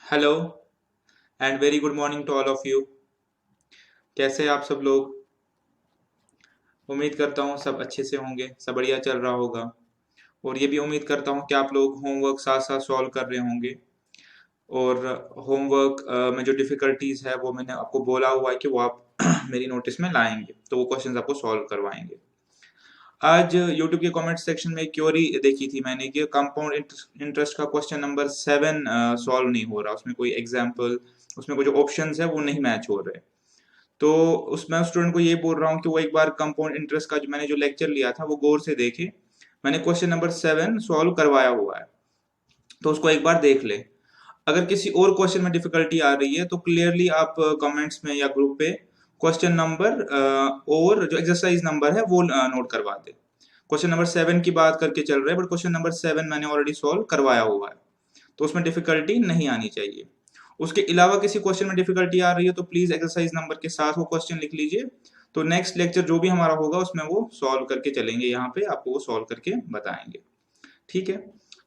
Hello and very good morning to all of you. कैसे हैं आप सब लोग? उम्मीद करता हूँ सब अच्छे से होंगे, सब बढ़िया चल रहा होगा। और ये भी उम्मीद करता हूँ कि आप लोग होमवर्क साथ साथ सॉल्व कर रहे होंगे। और होमवर्क में जो डिफ़िकल्टीज है वो मैंने आपको बोला हुआ है कि वो आप मेरी नोटिस में लाएंगे, तो वो क्वेश्चंस आपको सॉल्व करवाएंगे। आज यूट्यूब के कमेंट सेक्शन में एक क्वेरी देखी थी मैंने कि कंपाउंड इंटरेस्ट का क्वेश्चन नंबर 7 सॉल्व नहीं हो रहा, उसमें कोई एग्जाम्पल, उसमें कोई जो ऑप्शंस है वो नहीं मैच हो रहे। तो उसमें स्टूडेंट को ये बोल रहा हूँ कि वो एक बार कंपाउंड इंटरेस्ट का जो मैंने जो लेक्चर लिया था वो गौर से देखे। मैंने क्वेश्चन नंबर 7 सॉल्व करवाया हुआ है, तो उसको एक बार देख ले। अगर किसी और क्वेश्चन में डिफिकल्टी आ रही है तो क्लियरली आप कमेंट्स में या ग्रुप पे क्वेश्चन नंबर और जो एक्सरसाइज नंबर है वो नोट करवा दे। क्वेश्चन नंबर 7 की बात करके चल रहे हैं, बट क्वेश्चन नंबर 7 मैंने ऑलरेडी सॉल्व करवाया हुआ है, तो उसमें डिफिकल्टी नहीं आनी चाहिए। उसके अलावा किसी क्वेश्चन में डिफिकल्टी आ रही है तो प्लीज एक्सरसाइज नंबर के साथ वो क्वेश्चन लिख लीजिए। तो नेक्स्ट लेक्चर जो भी हमारा होगा उसमें वो सॉल्व करके चलेंगे, यहाँ पे आपको वो सॉल्व करके बताएंगे। ठीक है,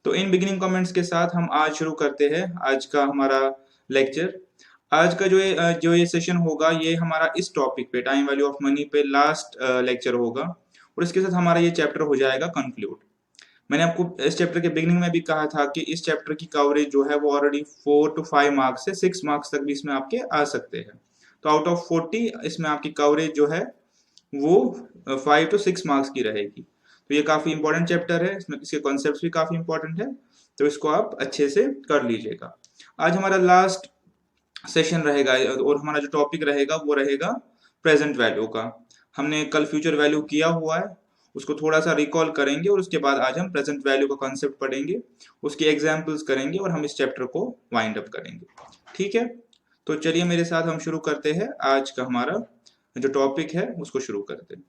तो इन बिगिनिंग कमेंट्स के साथ हम आज शुरू करते हैं आज का हमारा लेक्चर। आज का जो ये सेशन होगा ये हमारा इस टॉपिक पे टाइम वैल्यू ऑफ मनी पे लास्ट लेक्चर होगा, और इसके साथ हमारा ये चैप्टर हो जाएगा कंक्लूड। मैंने आपको इस चैप्टर के बिगनिंग में भी कहा था कि इस चैप्टर की कवरेज जो है वो ऑलरेडी 4 to 5 मार्क्स से 6 मार्क्स तक भी इसमें आपके आ सकते हैं। तो आउट ऑफ 40 इसमें आपकी कवरेज जो है वो 5 to 6 मार्क्स की रहेगी। तो ये काफी इंपॉर्टेंट चैप्टर है, इसमें इसके कॉन्सेप्ट्स भी काफी इंपॉर्टेंट है, तो इसको आप अच्छे से कर लीजिएगा। आज हमारा लास्ट सेशन रहेगा और हमारा जो टॉपिक रहेगा वो रहेगा प्रेजेंट वैल्यू का। हमने कल फ्यूचर वैल्यू किया हुआ है, उसको थोड़ा सा रिकॉल करेंगे और उसके बाद आज हम प्रेजेंट वैल्यू का कॉन्सेप्ट पढ़ेंगे, उसके एग्जांपल्स करेंगे और हम इस चैप्टर को वाइंड अप करेंगे। ठीक है, तो चलिए मेरे साथ हम शुरू करते हैं आज का हमारा जो टॉपिक है उसको शुरू करते हैं।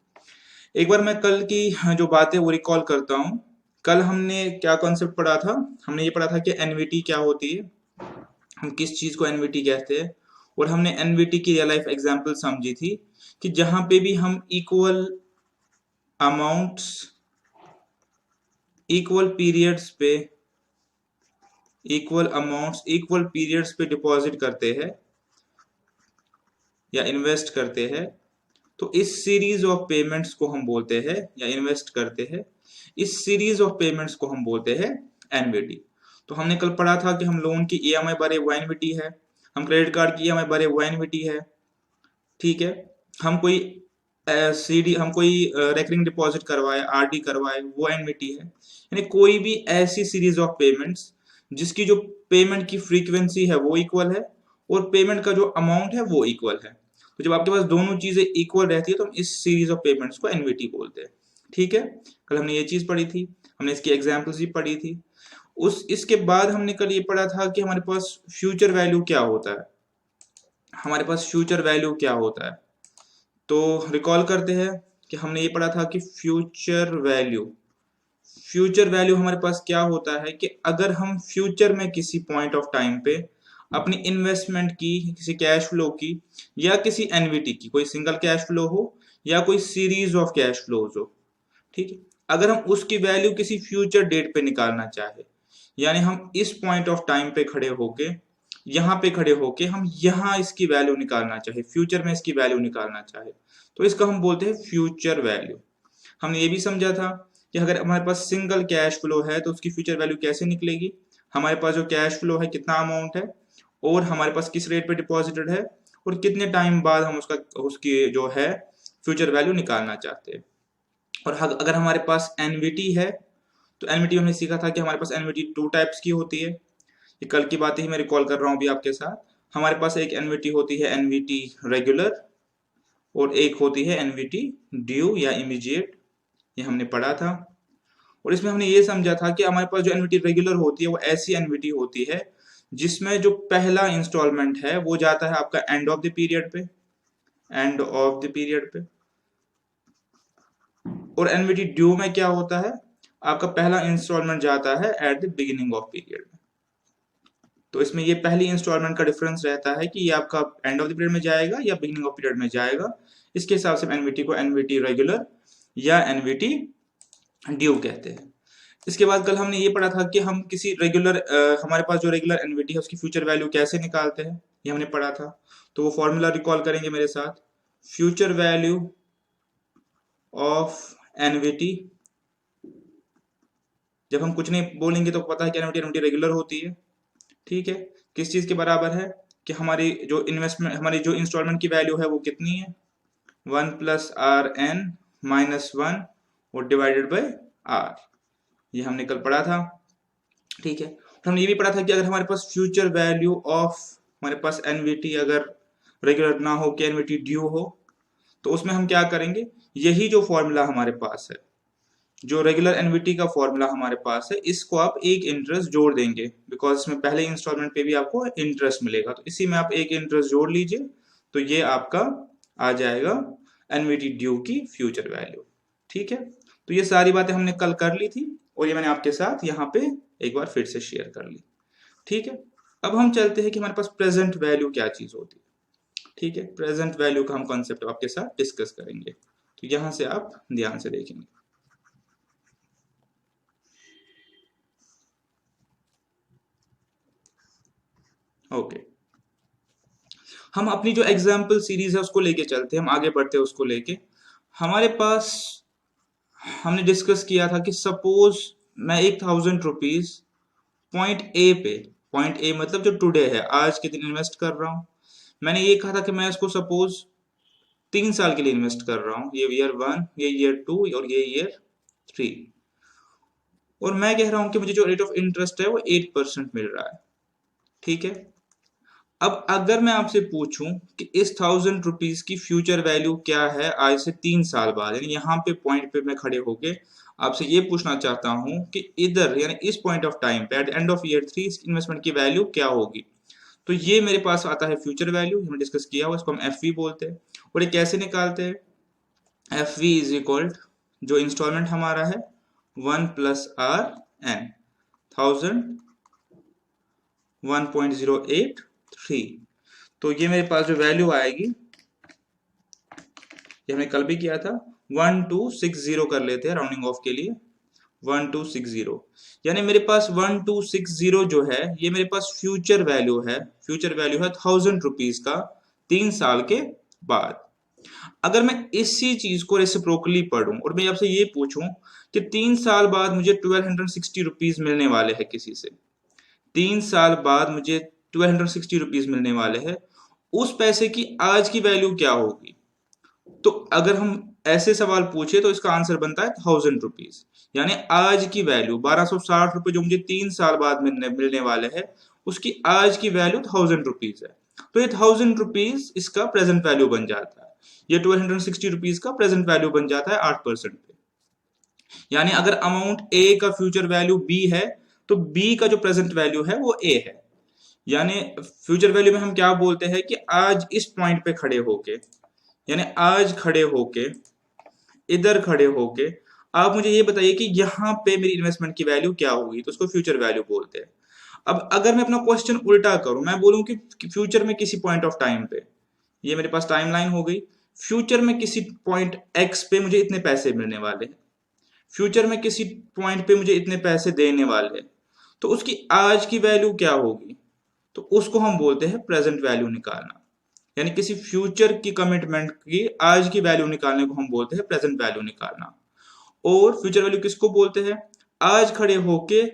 एक बार मैं कल की जो बातें वो रिकॉल करता हूँ। कल हमने क्या कॉन्सेप्ट पढ़ा था? हमने ये पढ़ा था कि एनवीटी क्या होती है, हम किस चीज को एनवीटी कहते हैं, और हमने एनवीटी की रियल लाइफ एग्जांपल समझी थी कि जहां पे भी हम अमाउंट्स इक्वल पीरियड्स पे इक्वल पीरियड्स पे डिपॉजिट करते हैं या इन्वेस्ट करते हैं, तो इस सीरीज ऑफ पेमेंट्स को हम बोलते हैं, या इन्वेस्ट करते हैं, इस सीरीज ऑफ पेमेंट्स को हम बोलते हैं एनवीटी। तो हमने कल पढ़ा था कि हम लोन की ईएमआई भरे वो एनवीटी है, हम क्रेडिट कार्ड की ईएमआई भरे वो एनवीटी है। ठीक है, हम कोई सीडी हम कोई रेकरिंग डिपॉजिट करवाए, आरडी करवाए, वो एनवीटी है। यानी कोई भी ऐसी सीरीज ऑफ पेमेंट्स जिसकी जो पेमेंट की फ्रीक्वेंसी है वो इक्वल है और पेमेंट का जो अमाउंट है वो इक्वल है। तो जब आपके पास दोनों चीजें इक्वल रहती है तो हम इस सीरीज ऑफ पेमेंट्स को एनवीटी बोलते हैं। ठीक है, कल हमने ये चीज पढ़ी थी, हमने इसकी एग्जाम्पल्स भी पढ़ी थी। इसके बाद हमने कल ये पढ़ा था कि हमारे पास फ्यूचर वैल्यू क्या होता है। हमारे पास फ्यूचर वैल्यू क्या होता है, तो रिकॉल करते हैं कि हमने ये पढ़ा था कि फ्यूचर वैल्यू हमारे पास क्या होता है कि अगर हम फ्यूचर में किसी पॉइंट ऑफ टाइम पे अपनी इन्वेस्टमेंट की, किसी कैश फ्लो की या किसी एनवीटी की, कोई सिंगल कैश फ्लो हो या कोई सीरीज ऑफ कैश फ्लोज हो, ठीक है, अगर हम उसकी वैल्यू किसी फ्यूचर डेट पे निकालना चाहे, यानी हम इस पॉइंट ऑफ टाइम पे खड़े होके, यहाँ पे खड़े होके हम यहाँ इसकी वैल्यू निकालना चाहे, फ्यूचर में इसकी वैल्यू निकालना चाहे, तो इसका हम बोलते हैं फ्यूचर वैल्यू। हमने ये भी समझा था कि अगर हमारे पास सिंगल कैश फ्लो है तो उसकी फ्यूचर वैल्यू कैसे निकलेगी। हमारे पास जो कैश फ्लो है कितना अमाउंट है और हमारे पास किस रेट पे डिपॉजिटेड है और कितने टाइम बाद हम उसकी जो है फ्यूचर वैल्यू निकालना चाहते हैं। और अगर हमारे पास एनवीटी है तो एनवीटी हमने सीखा था कि हमारे पास एनवीटी 2 टाइप्स की होती है। ये कल की बातें ही मैं रिकॉल कर रहा हूँ अभी आपके साथ। हमारे पास एक एनवीटी होती है एनवीटी रेगुलर और एक होती है एनवीटी ड्यू या इमीडिएट, ये हमने पढ़ा था। और इसमें हमने ये समझा था कि हमारे पास जो एनवीटी रेगुलर होती है वो ऐसी एनवीटी होती है जिसमें जो पहला इंस्टॉलमेंट है वो जाता है आपका एंड ऑफ द पीरियड पे। और एनवीटी ड्यू में क्या होता है, आपका पहला इंस्टॉलमेंट जाता है at the beginning of period में। तो इसमें ये पहली इंस्टॉलमेंट का डिफरेंस रहता है कि ये आपका एंड ऑफ द पीरियड में जाएगा या बिगिनिंग ऑफ पीरियड में जाएगा। इसके हिसाब से एनवीटी को एनवीटी रेगुलर या एनवीटी ड्यू कहते हैं। इसके बाद कल हमने ये पढ़ा था कि हम किसी रेगुलर हमारे पास जो रेगुलर एनवीटी है उसकी फ्यूचर वैल्यू कैसे निकालते हैं, ये हमने पढ़ा था। तो वो फॉर्मूला रिकॉल करेंगे मेरे साथ। फ्यूचर वैल्यू ऑफ एनवीटी, जब हम कुछ नहीं बोलेंगे तो पता है कि एनवीटी रेगुलर होती है, ठीक है। किस चीज के बराबर है कि हमारी जो इन्वेस्टमेंट, हमारी जो इंस्टॉलमेंट की वैल्यू है वो कितनी है, 1+Rn-1 और डिवाइडेड बाय आर, ये हमने कल पढ़ा था, ठीक है। और हमने ये भी पढ़ा था कि अगर हमारे पास फ्यूचर वैल्यू ऑफ, हमारे पास एनवीटी अगर रेगुलर ना हो कि एनवीटी ड्यू हो, तो उसमें हम क्या करेंगे, यही जो फॉर्मूला हमारे पास है, जो रेगुलर एनवीटी का फॉर्मूला हमारे पास है, इसको आप एक इंटरेस्ट जोड़ देंगे, बिकॉज इसमें पहले इंस्टॉलमेंट पे भी आपको इंटरेस्ट मिलेगा, तो इसी में आप एक इंटरेस्ट जोड़ लीजिए, तो ये आपका आ जाएगा एनवीटी ड्यू की फ्यूचर वैल्यू, ठीक है। तो ये सारी बातें हमने कल कर ली थी और ये मैंने आपके साथ यहाँ पे एक बार फिर से शेयर कर ली, ठीक है। अब हम चलते हैं कि हमारे पास प्रेजेंट वैल्यू क्या चीज होती है, ठीक है। प्रेजेंट वैल्यू का हम कॉन्सेप्ट आपके साथ डिस्कस करेंगे, तो यहां से आप ध्यान से देखेंगे। ओके, हम अपनी जो एग्जाम्पल सीरीज है उसको लेके चलते हैं, हम आगे बढ़ते हैं उसको लेके। हमारे पास हमने डिस्कस किया था कि सपोज मैं 1,000 रुपीज पॉइंट ए पे, पॉइंट ए मतलब जो टुडे है, आज के दिन इन्वेस्ट कर रहा हूं। मैंने ये कहा था कि मैं इसको सपोज 3 साल के लिए इन्वेस्ट कर रहा हूं, ये ईयर 1, ये ईयर 2 और ये ईयर 3, और मैं कह रहा हूं कि मुझे जो रेट ऑफ इंटरेस्ट है वो 8% मिल रहा है, ठीक है। अब अगर मैं आपसे पूछूं कि इस 1,000 रुपीज की फ्यूचर वैल्यू क्या है आज से 3 साल बाद, यानी यहाँ पे पॉइंट पे मैं खड़े होके आपसे ये पूछना चाहता हूं कि इधर यानी इस पॉइंट ऑफ टाइम पे एट एंड ऑफ ईयर 3 इस इन्वेस्टमेंट की वैल्यू क्या होगी, तो ये मेरे पास आता है फ्यूचर वैल्यू, हमने डिस्कस किया हुआ, इसको हम एफ बोलते हैं। और ये कैसे निकालते हैं, एफ वी इज इक्वल, जो इंस्टॉलमेंट हमारा है 1+R n, 1000 1.083, तो ये मेरे पास जो वैल्यू आएगी, ये हमने कल भी किया था, 1260 कर लेते हैं राउंडिंग ऑफ के लिए, 1260, यानी मेरे पास 1260 जो है ये मेरे पास फ्यूचर वैल्यू है, फ्यूचर वैल्यू है 1,000 रुपीज का 3 साल के बाद। अगर मैं इसी चीज को रेसिप्रोकली पढ़ूं और मैं आपसे ये पूछूं कि 3 साल बाद मुझे 1260 रुपीज मिलने वाले हैं किसी से, 3 साल बाद मुझे 1260 रुपीज मिलने वाले हैं, उस पैसे की आज की वैल्यू क्या होगी। तो अगर हम ऐसे सवाल पूछे तो इसका आंसर बनता है 1,000 रुपीज, यानी आज की वैल्यू 1,260 रुपए जो मुझे 3 साल बाद मिलने वाले हैं, उसकी आज की वैल्यू 1,000 रुपीज है। तो ये 1,000 रुपीज इसका प्रेजेंट वैल्यू बन जाता है, ये 1,260 रुपीज का प्रेजेंट वैल्यू बन जाता है 8% पे। यानी अगर अमाउंट ए का फ्यूचर वैल्यू बी है, तो बी का जो प्रेजेंट वैल्यू है वो ए है। यानी फ्यूचर वैल्यू में हम क्या बोलते हैं कि आज इस पॉइंट पे खड़े होके, यानी आज खड़े होके, इधर खड़े होके आप मुझे ये बताइए कि यहाँ पे मेरी इन्वेस्टमेंट की वैल्यू क्या होगी, तो उसको फ्यूचर वैल्यू बोलते हैं। अब अगर मैं अपना क्वेश्चन उल्टा करूं, मैं बोलूं कि फ्यूचर में किसी पॉइंट ऑफ टाइम पे, ये मेरे पास टाइमलाइन हो गई, फ्यूचर में किसी पॉइंट एक्स पे मुझे इतने पैसे मिलने वाले हैं, फ्यूचर में किसी पॉइंट पे मुझे इतने पैसे देने वाले हैं, तो उसकी आज की वैल्यू क्या होगी, तो उसको हम बोलते हैं प्रेजेंट वैल्यू निकालना। यानी किसी फ्यूचर की कमिटमेंट की आज की वैल्यू निकालने को हम बोलते हैं प्रेजेंट वैल्यू निकालना। और फ्यूचर वैल्यू किसको बोलते हैं, आज खड़े होके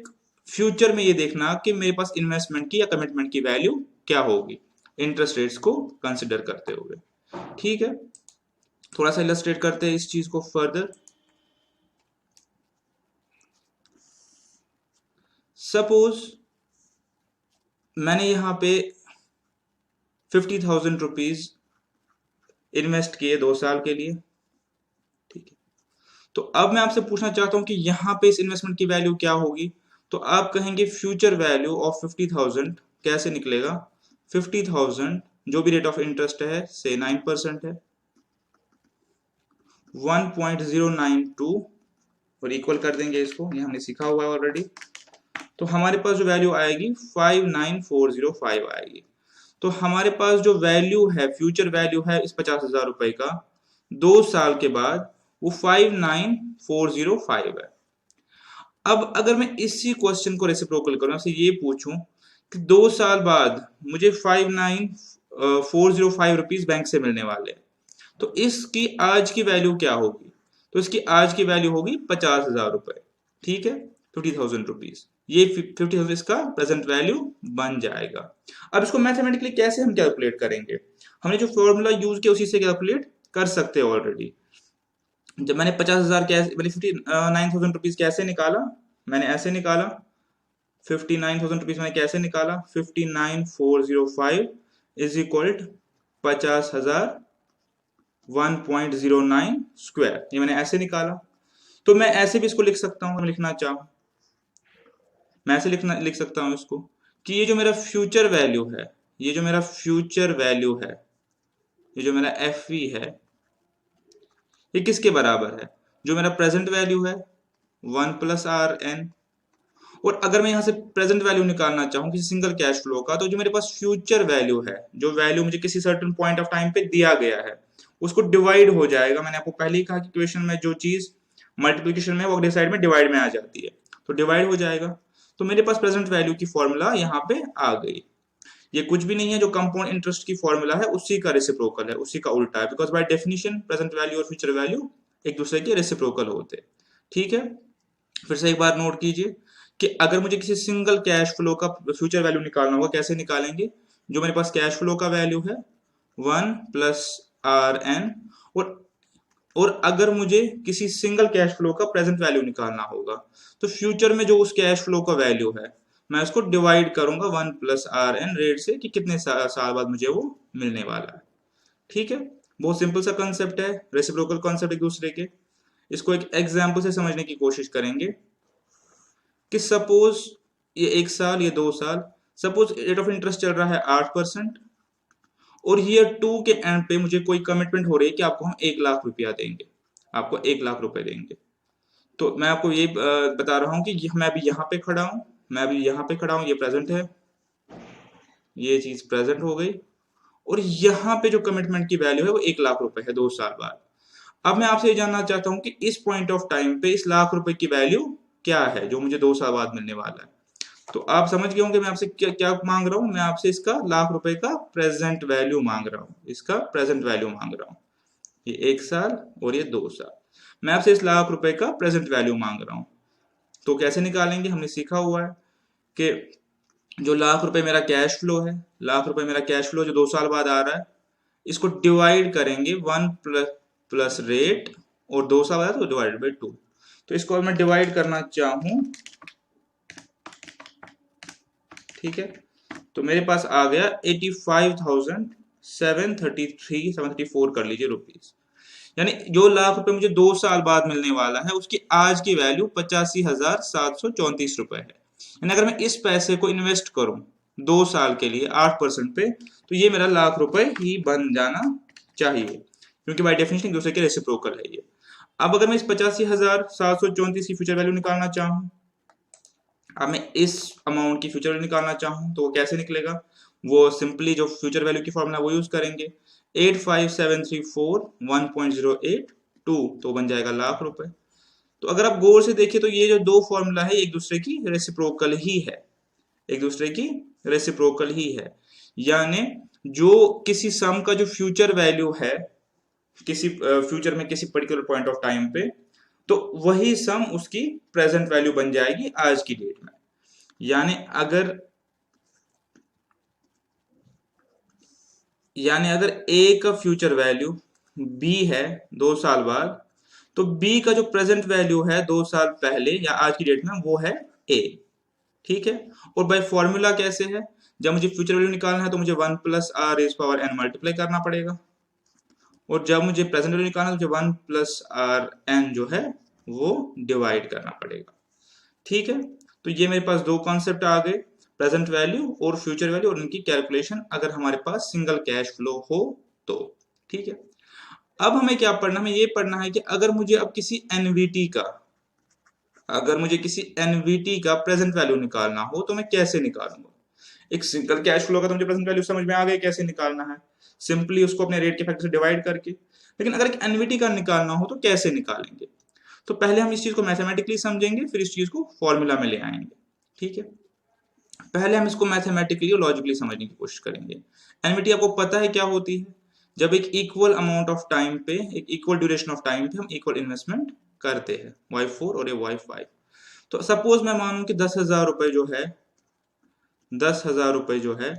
फ्यूचर में ये देखना कि मेरे पास इन्वेस्टमेंट की या कमिटमेंट की वैल्यू क्या होगी, इंटरेस्ट रेट्स को कंसिडर करते हुए, ठीक है। थोड़ा सा इलस्ट्रेट करते हैं इस चीज को फर्दर। सपोज मैंने यहां पे 50,000 रुपीज इन्वेस्ट किए 2 साल के लिए, ठीक है। तो अब मैं आपसे पूछना चाहता हूं कि यहां पे इस इन्वेस्टमेंट की वैल्यू क्या होगी, तो आप कहेंगे फ्यूचर वैल्यू ऑफ 50,000 कैसे निकलेगा, 50,000 जो भी रेट ऑफ इंटरेस्ट है से 9% है, 1.092 और इक्वल कर देंगे इसको, ये हमने सीखा हुआ है ऑलरेडी। तो हमारे पास जो वैल्यू आएगी 59,405 आएगी। तो हमारे पास जो वैल्यू है, फ्यूचर वैल्यू है इस 50,000 रुपए का 2 साल के बाद, वो 59,405 है। अब अगर मैं इसी क्वेश्चन को रेसिप्रोकल करूं, आपसे ये पूछूं कि 2 साल बाद मुझे 59,405 रुपीज बैंक से मिलने वाले हैं, तो इसकी आज की वैल्यू क्या होगी? तो इसकी आज की वैल्यू होगी 50,000 रुपए। ठीक है, 50,000 रुपीज, ये 50,000 इसका प्रेजेंट वैल्यू बन जाएगा। अब इसको मैथमेटिकली कैसे हम कैलकुलेट करेंगे? हमने जो फॉर्मूला यूज किया उसी से कैलकुलेट कर सकते हैं ऑलरेडी। जब मैंने 50,000 कैसे, मैंने 59,000 रुपीज कैसे निकाला? मैंने ऐसे निकाला, 59,000 रुपीज मैंने कैसे निकाला? 59,405 इज इक्वल 50,000 1.09 स्क्वायर, ये मैंने ऐसे निकाला। तो मैं ऐसे भी इसको लिख सकता हूं, लिखना चाहूं मैं ऐसे लिख सकता हूं इसको कि ये जो मेरा फ्यूचर वैल्यू है, ये जो मेरा फ्यूचर वैल्यू है, ये जो मेरा एफ है, ये किसके बराबर है? जो मेरा प्रेजेंट वैल्यू है 1 प्लस आर एन। और अगर मैं यहाँ से प्रेजेंट वैल्यू निकालना चाहूँ किसी सिंगल कैश फ्लो का, तो जो मेरे पास फ्यूचर वैल्यू है, जो वैल्यू मुझे किसी सर्टेन पॉइंट ऑफ टाइम पे दिया गया है, उसको डिवाइड हो जाएगा। मैंने आपको पहले ही कहा कि इक्वेशन में जो चीज मल्टीप्लिकेशन में वो अगले साइड में डिवाइड में आ जाती है, तो डिवाइड हो जाएगा। तो मेरे पास प्रेजेंट वैल्यू की फॉर्मूला यहाँ पे आ गई। ये कुछ भी नहीं है, जो कंपाउंड इंटरेस्ट की फॉर्मूला है उसी का रेसिप्रोकल है, उसी का उल्टा है, because by definition present value और फ्यूचर वैल्यू एक दूसरे के रेसिप्रोकल होते हैं। ठीक है, फिर से एक बार नोट कीजिए कि अगर मुझे किसी सिंगल कैश फ्लो का फ्यूचर वैल्यू निकालना होगा, कैसे निकालेंगे? जो मेरे पास कैश फ्लो का वैल्यू है 1 प्लस आर एन, और अगर मुझे किसी सिंगल कैश फ्लो का प्रेजेंट वैल्यू निकालना होगा, तो फ्यूचर में जो उस कैश फ्लो का वैल्यू है, मैं उसको डिवाइड करूंगा 1 प्लस आर एन रेट से कि कितने साल बाद मुझे वो मिलने वाला है। ठीक है, बहुत सिंपल सा कंसेप्ट है, रेसिप्रोकल कॉन्सेप्ट एक दूसरे के। इसको एक एग्जाम्पल से समझने की कोशिश करेंगे कि सपोज ये 1 साल, ये 2 साल, सपोज रेट ऑफ इंटरेस्ट चल रहा है 8%, और ईयर 2 के एंड पे मुझे कोई कमिटमेंट हो रही है कि आपको हम 1 लाख रुपया देंगे, आपको 1 लाख रुपए देंगे। तो मैं आपको ये बता रहा हूँ कि मैं अभी यहाँ पे खड़ा हूँ, मैं अभी यहाँ पे खड़ा हूँ, ये प्रेजेंट है, ये चीज प्रेजेंट हो गई, और यहाँ पे जो कमिटमेंट की वैल्यू है वो 1 लाख रुपए है 2 साल बाद। अब मैं आपसे ये जानना चाहता हूँ कि इस पॉइंट ऑफ टाइम पे इस लाख रुपए की वैल्यू क्या है जो मुझे 2 साल बाद मिलने वाला है। तो आप समझ गए होंगे मैं आपसे क्या क्या मांग रहा हूँ? मैं आपसे इसका लाख रुपए का प्रेजेंट वैल्यू मांग रहा हूँ, इसका प्रेजेंट वैल्यू मांग रहा हूँ। ये 1 साल और ये 2 साल, मैं आपसे इस लाख रुपए का प्रेजेंट वैल्यू मांग रहा हूँ। तो कैसे निकालेंगे? हमने सीखा हुआ है कि जो लाख रुपए मेरा कैश फ्लो है, लाख रुपए मेरा कैश फ्लो जो 2 साल बाद आ रहा है, इसको डिवाइड करेंगे 1 प्लस रेट, और 2 साल बाद तो डिवाइडेड बाई 2। तो इसको मैं डिवाइड करना चाहूं, ठीक है, तो मेरे पास आ गया 85,734 कर लीजिए रुपीज। यानी जो लाख रुपए मुझे 2 साल बाद मिलने वाला है उसकी आज की वैल्यू 85,734 रुपए है। यानी अगर मैं इस पैसे को इन्वेस्ट करूं 2 साल के लिए 8% पे, तो ये मेरा लाख रुपए ही बन जाना चाहिए, क्योंकि बाय डेफिनेशन एक दूसरे के रेसिप्रोकल है ये। अब अगर मैं इस 85,734 की फ्यूचर वैल्यू निकालना चाहूं, अब मैं इस अमाउंट की फ्यूचर वैल्यू निकालना चाहूं, तो वो कैसे निकलेगा? वो सिंपली जो फ्यूचर वैल्यू की फॉर्मूला वो यूज करेंगे, 85,734 1.082, तो बन जाएगा लाख रुपए। तो अगर आप गौर से देखिए तो ये जो दो फॉर्मूला है एक दूसरे की रेसिप्रोकल ही है, एक दूसरे की रेसिप्रोकल ही है। यानी जो किसी सम का जो फ्यूचर वैल्यू है किसी फ्यूचर में किसी पर्टिकुलर पॉइंट ऑफ टाइम पे, तो वही सम उसकी प्रेजेंट वैल्यू बन जाएगी आज की डेट में। यानी अगर ए का फ्यूचर वैल्यू बी है 2 साल बाद, तो बी का जो प्रेजेंट वैल्यू है 2 साल पहले या आज की डेट में वो है ए। ठीक है, और बाय फॉर्मूला कैसे है? जब मुझे फ्यूचर वैल्यू निकालना है तो मुझे 1 plus r raise power n multiply करना पड़ेगा, और जब मुझे प्रेजेंट वैल्यू निकालना है तो मुझे 1 प्लस आर एन जो है वो डिवाइड करना पड़ेगा। ठीक है, तो ये मेरे पास दो कॉन्सेप्ट आ गए, प्रेजेंट वैल्यू और फ्यूचर वैल्यू, और इनकी कैलकुलेशन अगर हमारे पास सिंगल कैश फ्लो हो तो। ठीक है, अब हमें क्या पढ़ना है? हमें ये पढ़ना है कि अगर मुझे अब किसी एनवीटी का प्रेजेंट वैल्यू निकालना हो तो मैं कैसे निकालूंगा? एक सिंगल कैश फ्लो का तो मुझे प्रेजेंट वैल्यू समझ में आ गया कैसे निकालना है, सिंपली उसको अपने रेट के फैक्टर से डिवाइड करके। लेकिन अगर एक एनवीटी का निकालना हो तो कैसे निकालेंगे? तो पहले हम इस चीज को मैथमेटिकली समझेंगे, फिर इस चीज को फॉर्मूला में ले आएंगे। ठीक है, पहले हम इसको मैथमेटिकली और लॉजिकली समझने की कोशिश करेंगे। एनविटी आपको पता है क्या होती है? जब एक इक्वल अमाउंट ऑफ टाइम पे, एक इक्वल ड्यूरेशन ऑफ टाइम पे हम इक्वल इन्वेस्टमेंट करते हैं, y4 और ये y5। तो सपोज मैं मानूं कि 10,000 रुपए जो है, 10,000 रुपए जो है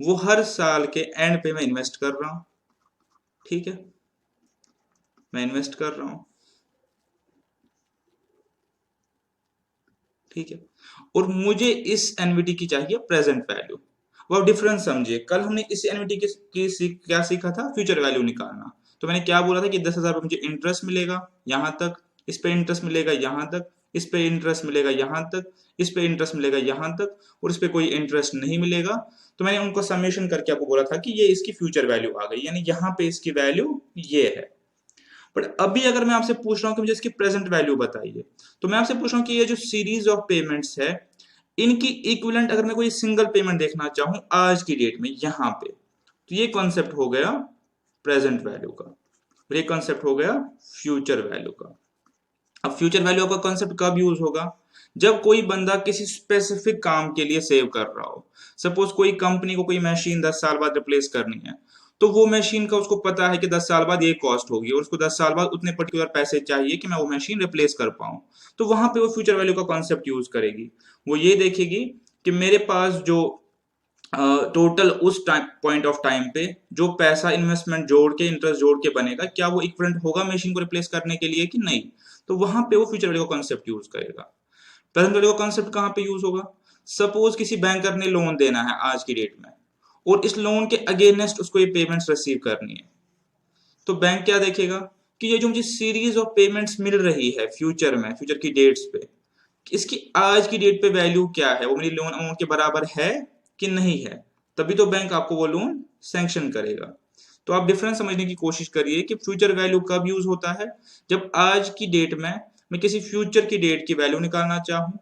वो हर साल के एंड पे मैं इन्वेस्ट कर रहा हूं। ठीक है, मैं इन्वेस्ट कर रहा हूं। ठीक है, और मुझे इस एनविटी की चाहिए प्रेजेंट वैल्यू। वो आप डिफरेंस समझिए, कल हमने इस एनविटी क्या सीखा था? फ्यूचर वैल्यू निकालना। तो मैंने क्या बोला था कि 10,000 रुपये मुझे इंटरेस्ट मिलेगा यहां तक, इस पे इंटरेस्ट मिलेगा यहां तक, इस पे इंटरेस्ट मिलेगा यहां तक, इस पे इंटरेस्ट मिलेगा यहां तक, और इस पे कोई इंटरेस्ट नहीं मिलेगा। तो मैंने उनको समेशन करके आपको बोला था कि ये इसकी फ्यूचर वैल्यू आ गई, यानी यहाँ पे इसकी वैल्यू ये है। बट अभी अगर मैं आपसे पूछ रहा हूँ कि मुझे इसकी प्रेजेंट वैल्यू बताइए, तो मैं आपसे पूछ रहा हूँ कि ये जो सीरीज ऑफ पेमेंट्स है, इनकी इक्विवेलेंट अगर मैं कोई सिंगल पेमेंट देखना चाहूं आज की डेट में यहां पे, तो ये कॉन्सेप्ट हो गया प्रेजेंट वैल्यू का, और ये कॉन्सेप्ट हो गया फ्यूचर वैल्यू का। अब फ्यूचर वैल्यू का कॉन्सेप्ट कब यूज होगा? जब कोई बंदा किसी स्पेसिफिक काम के लिए सेव कर रहा हो। सपोज कोई कंपनी को कोई मशीन 10 साल बाद रिप्लेस करनी है, तो वो मशीन का उसको पता है कि 10 साल बाद ये कॉस्ट होगी, और उसको 10 साल बाद उतने पर्टिकुलर पैसे चाहिए कि मैं वो मशीन रिप्लेस कर पाऊं। तो वहां पे वो फ्यूचर वैल्यू का कॉन्सेप्ट यूज करेगी। वो ये देखेगी कि मेरे पास जो टोटल उस टाइम पॉइंट ऑफ टाइम पे जो पैसा इन्वेस्टमेंट जोड़ के इंटरेस्ट जोड़ के बनेगा, क्या वो इक्विवेलेंट होगा मशीन को रिप्लेस करने के लिए कि नहीं। तो वहां पे वो फ्यूचर वैल्यू का कॉन्सेप्ट यूज करेगा। प्रेजेंट वैल्यू का कॉन्सेप्ट कहां पे यूज होगा? सपोज किसी बैंकर ने लोन देना है आज की डेट में, और इस लोन के अगेंस्ट उसको ये पेमेंट्स रिसीव करनी है, तो बैंक क्या देखेगा कि ये जो मुझे सीरीज ऑफ पेमेंट्स मिल रही है फ्यूचर में, फ्यूचर की डेट्स पे, इसकी आज की डेट पे वैल्यू क्या है, वो मेरी लोन अमाउंट के बराबर है कि नहीं है। तभी तो बैंक आपको वो लोन सैंक्शन करेगा। तो आप डिफरेंस समझने की कोशिश करिए कि फ्यूचर वैल्यू कब यूज होता है? जब आज की डेट में मैं किसी फ्यूचर की डेट की वैल्यू निकालना चाहूं।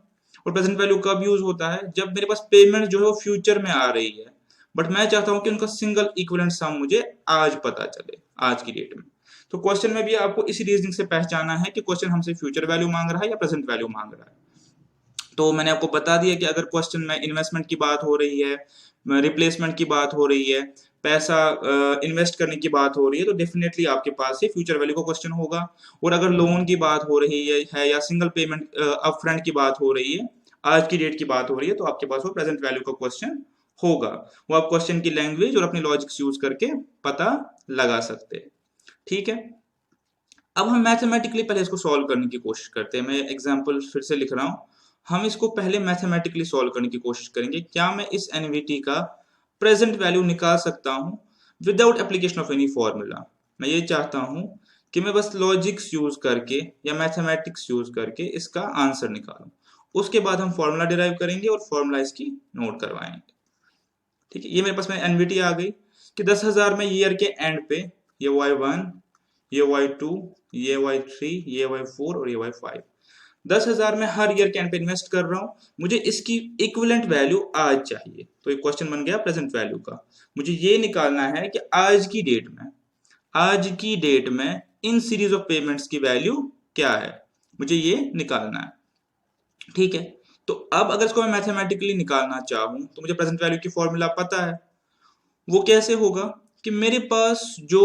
और प्रेजेंट वैल्यू कब यूज होता है? जब मेरे पास पेमेंट जो है वो फ्यूचर में आ रही है, बट मैं चाहता हूं कि उनका सिंगल इक्विवेलेंट सम मुझे आज पता चले, आज की डेट में। तो क्वेश्चन में भी आपको इसी रीजनिंग से पहचाना है कि क्वेश्चन हमसे फ्यूचर वैल्यू मांग रहा है या प्रेजेंट वैल्यू मांग रहा है। तो मैंने आपको बता दिया कि अगर क्वेश्चन में इन्वेस्टमेंट की बात हो रही है, रिप्लेसमेंट की बात हो रही है, पैसा इन्वेस्ट करने की बात हो रही है, तो डेफिनेटली आपके पास ही फ्यूचर वैल्यू का क्वेश्चन होगा। और अगर लोन की बात हो रही है या सिंगल पेमेंट अपफ्रंट की बात हो रही है, आज की डेट की बात हो रही है, तो आपके पास वो प्रेजेंट वैल्यू का क्वेश्चन होगा। वो आप क्वेश्चन की लैंग्वेज और अपनी लॉजिक्स यूज करके पता लगा सकते हैं। ठीक है, अब हम मैथमेटिकली पहले इसको सॉल्व करने की कोशिश करते हैं। मैं एग्जांपल फिर से लिख रहा हूं। हम इसको पहले मैथमेटिकली सॉल्व करने की कोशिश करेंगे। क्या मैं इस एनवीटी का प्रेजेंट वैल्यू निकाल सकता हूं without application of any formula? मैं ये चाहता हूं कि मैं बस लॉजिक्स यूज करके या मैथमेटिक्स यूज करके इसका आंसर निकालूं। उसके बाद हम फॉर्मूला डिराइव करेंगे और फॉर्मूला इसकी नोट करवाएंगे। ठीक है, ये मेरे पास में एनवीटी आ गई कि 10,000 में ईयर के एंड पे ये y1, ये y2, ये y3, ये y4 और ये y5, 10,000 में हर ईयर के एंड पे इन्वेस्ट कर रहा हूं। मुझे इसकी इक्विवेलेंट वैल्यू आज चाहिए। तो एक क्वेश्चन बन गया प्रेजेंट वैल्यू का। मुझे ये निकालना है कि आज की डेट में, आज की डेट में इन सीरीज ऑफ पेमेंट्स की वैल्यू क्या है, मुझे ये निकालना है। ठीक है, तो अब अगर इसको मैं मैथमेटिकली निकालना चाहूं, तो मुझे प्रेजेंट वैल्यू की फॉर्मूला पता है। वो कैसे होगा कि मेरे पास जो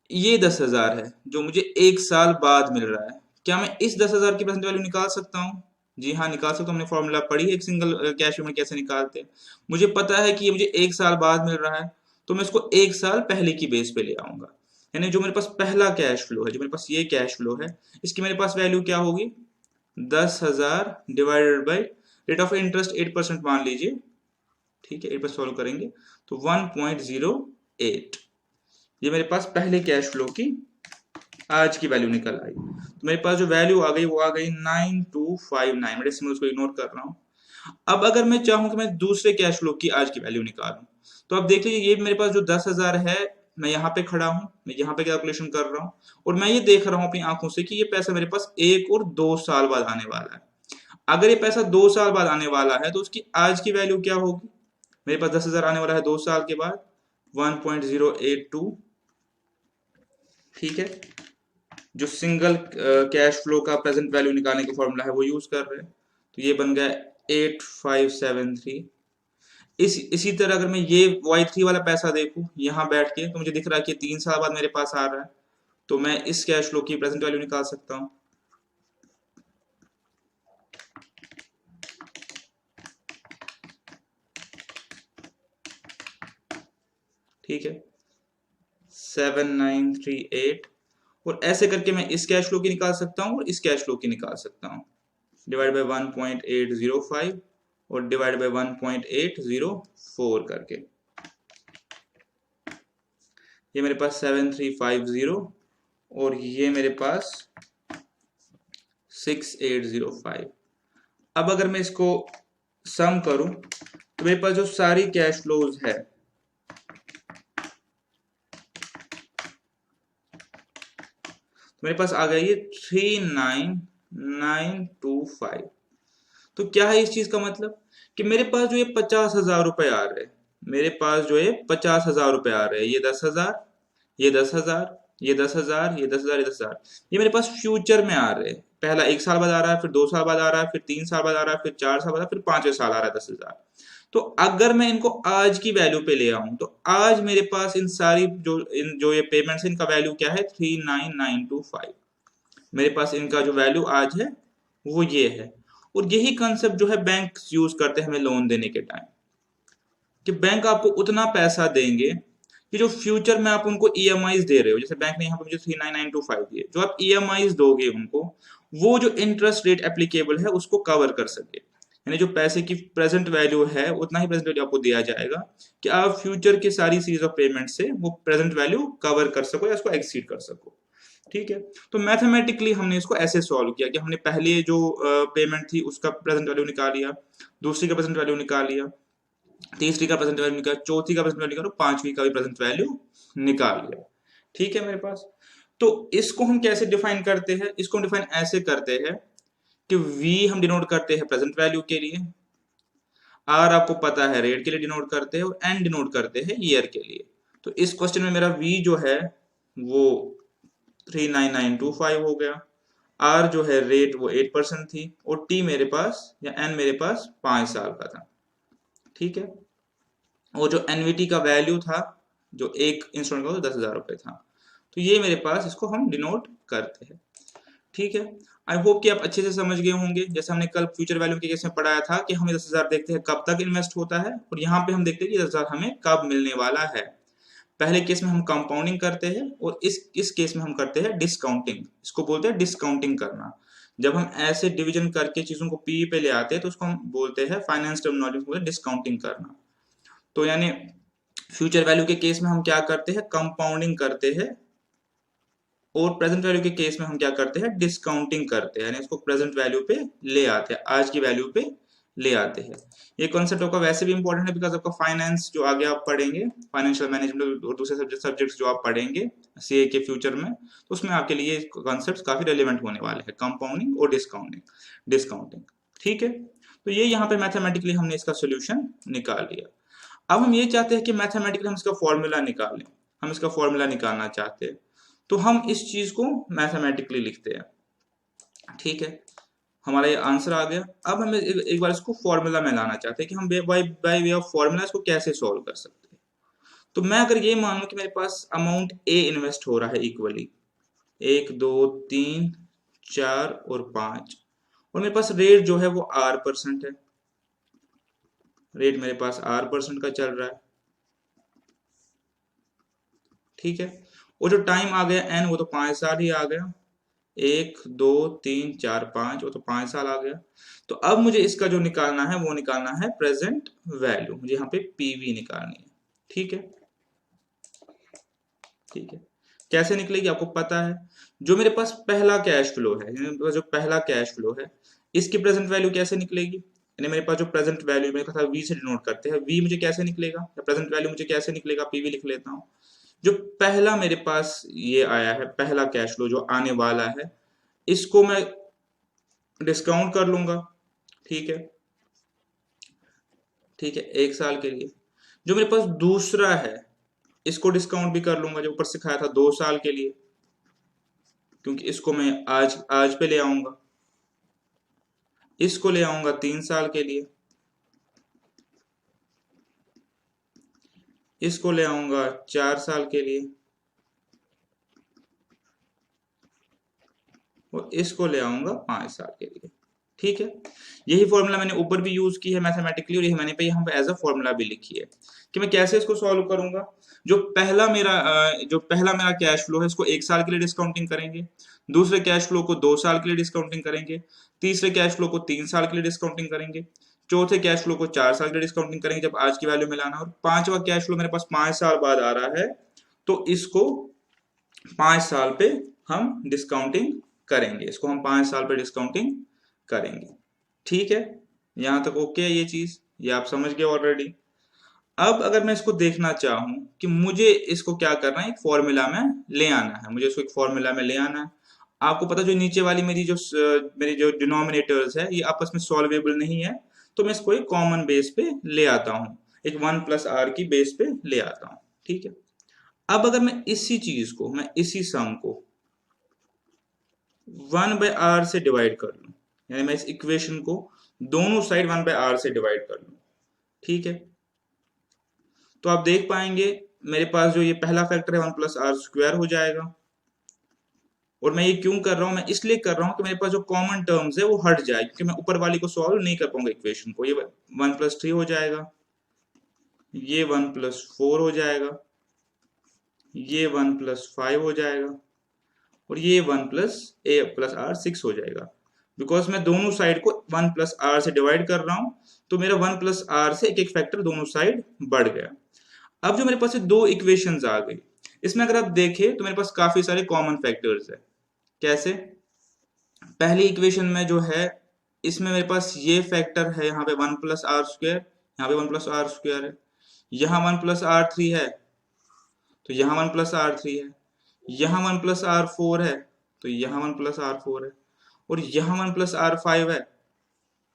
ये 10,000 है जो मुझे एक साल बाद मिल रहा है, क्या मैं इस 10,000 की प्रेजेंट वैल्यू निकाल सकता हूँ? जी हाँ, निकाल सकता हूँ। हमने फॉर्मूला पढ़ी है एक सिंगल कैश पेमेंट कैसे निकालते हैं। मुझे पता है कि ये मुझे एक साल बाद मिल रहा है, तो मैं इसको एक साल पहले की बेस पे ले आऊंगा। यानी जो मेरे पास पहला कैश फ्लो है, जो मेरे पास ये कैश फ्लो है, इसकी मेरे पास वैल्यू क्या होगी? 10,000 divided by rate of interest 8% मान लीजिए। ठीक है, 8% सॉल्व करेंगे तो 1.08, ये मेरे पास पहले कैश फ्लो की आज की वैल्यू निकल आई। तो मेरे पास जो वैल्यू आ गई वो आ गई 9259। मैं डेसिमल उसको इग्नोर कर रहा हूँ। अब अगर मैं चाहूं कि मैं दूसरे कैश फ्लो की आज की वैल्यू निकालूं, तो आप देख लीजिए, ये मेरे पास जो 10,000 है, मैं यहाँ पे खड़ा हूं, मैं यहाँ पे कैलकुलेशन कर रहा हूँ, और मैं ये देख रहा हूँ अपनी आंखों से कि ये पैसा मेरे पास 1 और 2 साल बाद आने वाला है। अगर ये पैसा 2 साल बाद आने वाला है, तो उसकी आज की वैल्यू क्या होगी? मेरे पास 10,000 आने वाला है 2 साल के बाद, 1.082। ठीक है, जो सिंगल कैश फ्लो का प्रेजेंट वैल्यू निकालने का फॉर्मूला है वो यूज कर रहे हैं। तो ये बन गया 8573। इसी तरह अगर मैं ये Y3 वाला पैसा देखूं यहाँ बैठ के, तो मुझे दिख रहा है कि 3 साल बाद मेरे पास आ रहा है, तो मैं इस कैश फ्लो की प्रेजेंट वैल्यू निकाल सकता हूँ। ठीक है, 7938। और ऐसे करके मैं इस कैश फ्लो की निकाल सकता हूँ और इस कैश फ्लो की निकाल सकता हूँ, डिवाइड बाय 1.805 और डिवाइड बाय 1.804 करके। ये मेरे पास 7350 और ये मेरे पास 6805। अब अगर मैं इसको सम करूं तो मेरे पास जो सारी कैश फ्लोज है, तो मेरे पास आ गया ये 39925। तो क्या है इस चीज का मतलब कि मेरे पास जो ये 50,000 रुपए आ रहे हैं, मेरे पास जो ये 50,000 रुपए आ रहे हैं, ये 10,000, ये 10,000, ये 10,000, ये 10,000, ये 10,000, ये मेरे पास फ्यूचर में आ रहे हैं। पहला 1 साल बाद आ रहा है, फिर 2 साल बाद आ रहा है, फिर 3 साल बाद आ रहा है, फिर 4 साल बाद, फिर 5वें साल आ रहा है 10,000। तो अगर मैं इनको आज की वैल्यू पे ले आऊं, तो आज मेरे पास इन सारी जो ये पेमेंट्स, इनका वैल्यू क्या है, 39925। मेरे पास इनका जो वैल्यू आज है वो ये है। और यही कंसेप्ट जो है बैंक यूज करते हैं हमें लोन देने के टाइम, कि बैंक आपको उतना पैसा देंगे कि जो फ्यूचर में आप उनको ईएमआईज दे रहे हो, जैसे बैंक ने यहाँ पे मुझे 39925 दिए, जो आप ईएमआईज दोगे उनको, वो जो इंटरेस्ट रेट एप्लीकेबल है उसको कवर कर सके। यानी जो पैसे की प्रेजेंट वैल्यू है उतना ही प्रेजेंट वैल्यू आपको दिया जाएगा कि आप फ्यूचर की सारी सीरीज ऑफ पेमेंट से वो प्रेजेंट वैल्यू कवर कर सको या उसको एक्सीड कर सको। ठीक है, तो मैथमेटिकली हमने इसको ऐसे सॉल्व किया कि हमने पहले जो पेमेंट थी उसका प्रेजेंट वैल्यू निकाल लिया, दूसरी का प्रेजेंट वैल्यू निकाल लिया, तीसरी का प्रेजेंट वैल्यू निकाल, चौथी का प्रेजेंट वैल्यू निकालो, पांचवी का भी प्रेजेंट वैल्यू निकाल लिया। ठीक है मेरे पास। तो इसको हम कैसे डिफाइन करते हैं, इसको हम डिफाइन ऐसे करते हैं कि V हम डिनोट करते हैं प्रेजेंट वैल्यू के लिए, R आपको पता है रेट के लिए डिनोट करते हैं, और N डिनोट करते हैं ईयर के लिए। तो इस क्वेश्चन में मेरा V जो है वो 39925 हो गया, R जो है रेट वो 8% थी, और T मेरे पास या N मेरे पास 5 साल का था। ठीक है, और जो एनवीटी का वैल्यू था जो एक इंस्टॉलमेंट का 10,000 रुपए था। तो ये मेरे पास इसको हम डिनोट करते हैं। ठीक है, आई होप कि आप अच्छे से समझ गए होंगे। जैसे हमने कल फ्यूचर वैल्यू के केस में पढ़ाया था कि हमें 10,000 देखते हैं कब तक इन्वेस्ट होता है, और यहाँ पे हम देखते हैं कि 10,000 हमें कब मिलने वाला है। पहले केस में हम कंपाउंडिंग करते हैं, और इस केस में हम करते हैं डिस्काउंटिंग। इसको बोलते हैं डिस्काउंटिंग करना। जब हम ऐसे डिवीजन करके चीजों को पी पे ले आते हैं तो उसको हम बोलते हैं फाइनेंस टर्मिनोलॉजी में डिस्काउंटिंग करना। तो यानी फ्यूचर वैल्यू के केस में हम क्या करते हैं, कंपाउंडिंग करते हैं, और प्रेजेंट वैल्यू के केस में हम क्या करते हैं, डिस्काउंटिंग करते हैं, यानी इसको प्रेजेंट वैल्यू पे ले आते हैं, आज की वैल्यू पे ले आते हैं। ये कॉन्सेप्ट आपका वैसे भी इंपॉर्टेंट है, बिकॉज आपका फाइनेंस जो आगे आप पढ़ेंगे, फाइनेंशियल मैनेजमेंट और दूसरे सब्जेक्ट्स जो आप पढ़ेंगे सीए के फ्यूचर में, तो उसमें आपके लिए कॉन्सेप्ट्स काफी रेलिवेंट होने वाले हैं, कंपाउंडिंग और डिस्काउंटिंग। ठीक है, तो ये यहाँ पे मैथमेटिकली हमने इसका सोल्यूशन निकाल लिया। अब हम ये चाहते हैं कि मैथमेटिकली हम इसका फॉर्मूला निकालें, हम इसका फॉर्मूला निकालना चाहते हैं, तो हम इस चीज को मैथमेटिकली लिखते हैं। ठीक है, हमारा ये आंसर आ गया। अब हम एक बार इसको फॉर्मूला में लाना चाहते हैं कि हम बाय वे ऑफ फॉर्मूला इसको कैसे सॉल्व कर सकते हैं। तो मैं अगर ये मान लूं कि मेरे पास अमाउंट ए इन्वेस्ट हो रहा है इक्वली 1 2 3 4 और 5, और मेरे पास रेट जो है वो R% है, रेट मेरे पास R% का चल रहा है। ठीक है, वो जो टाइम आ गया n वो तो 5 साल ही आ गया, 1 2 3 4 5, वो तो 5 साल आ गया। तो अब मुझे इसका जो निकालना है वो निकालना है प्रेजेंट वैल्यू, मुझे यहाँ पे पीवी निकालनी है। ठीक है, ठीक है, कैसे निकलेगी आपको पता है। जो मेरे पास पहला कैश फ्लो है, जो पहला कैश फ्लो है, इसकी प्रेजेंट वैल्यू कैसे निकलेगी, यानी मेरे पास जो प्रेजेंट वैल्यू मेरे पास वी से डिनोट करते हैं, वी मुझे कैसे निकलेगा, या प्रेजेंट वैल्यू मुझे कैसे निकलेगा, पीवी लिख लेता हूँ। जो पहला मेरे पास ये आया है, पहला कैश फ्लो जो आने वाला है, इसको मैं डिस्काउंट कर लूंगा। ठीक है, ठीक है, 1 साल के लिए। जो मेरे पास दूसरा है, इसको डिस्काउंट भी कर लूंगा, जो ऊपर सिखाया था 2 साल के लिए। क्योंकि इसको मैं आज आज पे ले आऊंगा, इसको ले आऊंगा 3 साल के लिए, इसको ले आऊंगा 4 साल के लिए, और इसको ले आऊंगा 5 साल के लिए। ठीक है, यही फॉर्मूला मैंने ऊपर भी यूज की है मैथमेटिकली, और यही मैंने पे यहाँ पे एज अ फॉर्मूला भी लिखी है कि मैं कैसे इसको सॉल्व करूंगा। जो पहला मेरा कैश फ्लो है, इसको 1 साल के लिए डिस्काउंटिंग करेंगे, दूसरे कैश फ्लो को 2 साल के लिए डिस्काउंटिंग करेंगे, तीसरे कैश फ्लो को 3 साल के लिए डिस्काउंटिंग करेंगे, चौथे कैश फ्लो को 4 साल के लिए डिस्काउंटिंग करेंगे जब आज की वैल्यू मिलाना, और पांचवा कैश फ्लो मेरे पास 5 साल बाद आ रहा है, तो इसको 5 साल पे हम डिस्काउंटिंग करेंगे, इसको हम 5 साल पे डिस्काउंटिंग करेंगे। ठीक है, यहां तक ओके है ये चीज, ये आप समझ गए ऑलरेडी। अब अगर मैं इसको देखना चाहूं कि मुझे इसको क्या करना है, एक फॉर्मूला में ले आना है, मुझे इसको एक फॉर्मूला में ले आना है। आपको पता जो नीचे वाली मेरी जो डिनोमिनेटर्स है ये आपस में सॉल्वेबल नहीं है, तो मैं इसको एक कॉमन बेस पे ले आता हूं, एक 1 + r की बेस पे ले आता हूं। ठीक है, अब अगर मैं इसी सम को 1/r से डिवाइड कर लूं, यानी मैं इस इक्वेशन को दोनों साइड 1/r से डिवाइड कर लूं, ठीक है, तो आप देख पाएंगे मेरे पास जो ये पहला फैक्टर है 1 + r² हो जाएगा। और मैं ये क्यों कर रहा हूं, मैं इसलिए कर रहा हूं कि मेरे पास जो कॉमन टर्म्स है वो हट जाए, क्योंकि मैं ऊपर वाली को सॉल्व नहीं कर पाऊंगा इक्वेशन को। ये 1 + 3 हो जाएगा, ये 1 + 4 हो जाएगा, ये 1 + 5 हो जाएगा, और ये 1 + a + r 6 हो जाएगा। बिकॉज मैं दोनों साइड को 1 + r से डिवाइड कर रहा हूं, तो मेरा 1 + r से एक एक फैक्टर दोनों साइड बढ़ गया। अब जो मेरे पास दो इक्वेशंस आ गई, इसमें अगर आप देखें तो मेरे पास काफी सारे कॉमन फैक्टर्स है। कैसे? पहली इक्वेशन में जो है, इसमें मेरे पास ये फैक्टर है, यहाँ पे 1 + r², यहाँ पे 1 + r² है, यहाँ 1 + r3 है, तो यहाँ 1 + r3 है, यहाँ 1 + r4 है, तो यहाँ 1 + r4 है, और यहाँ 1 + r5 है,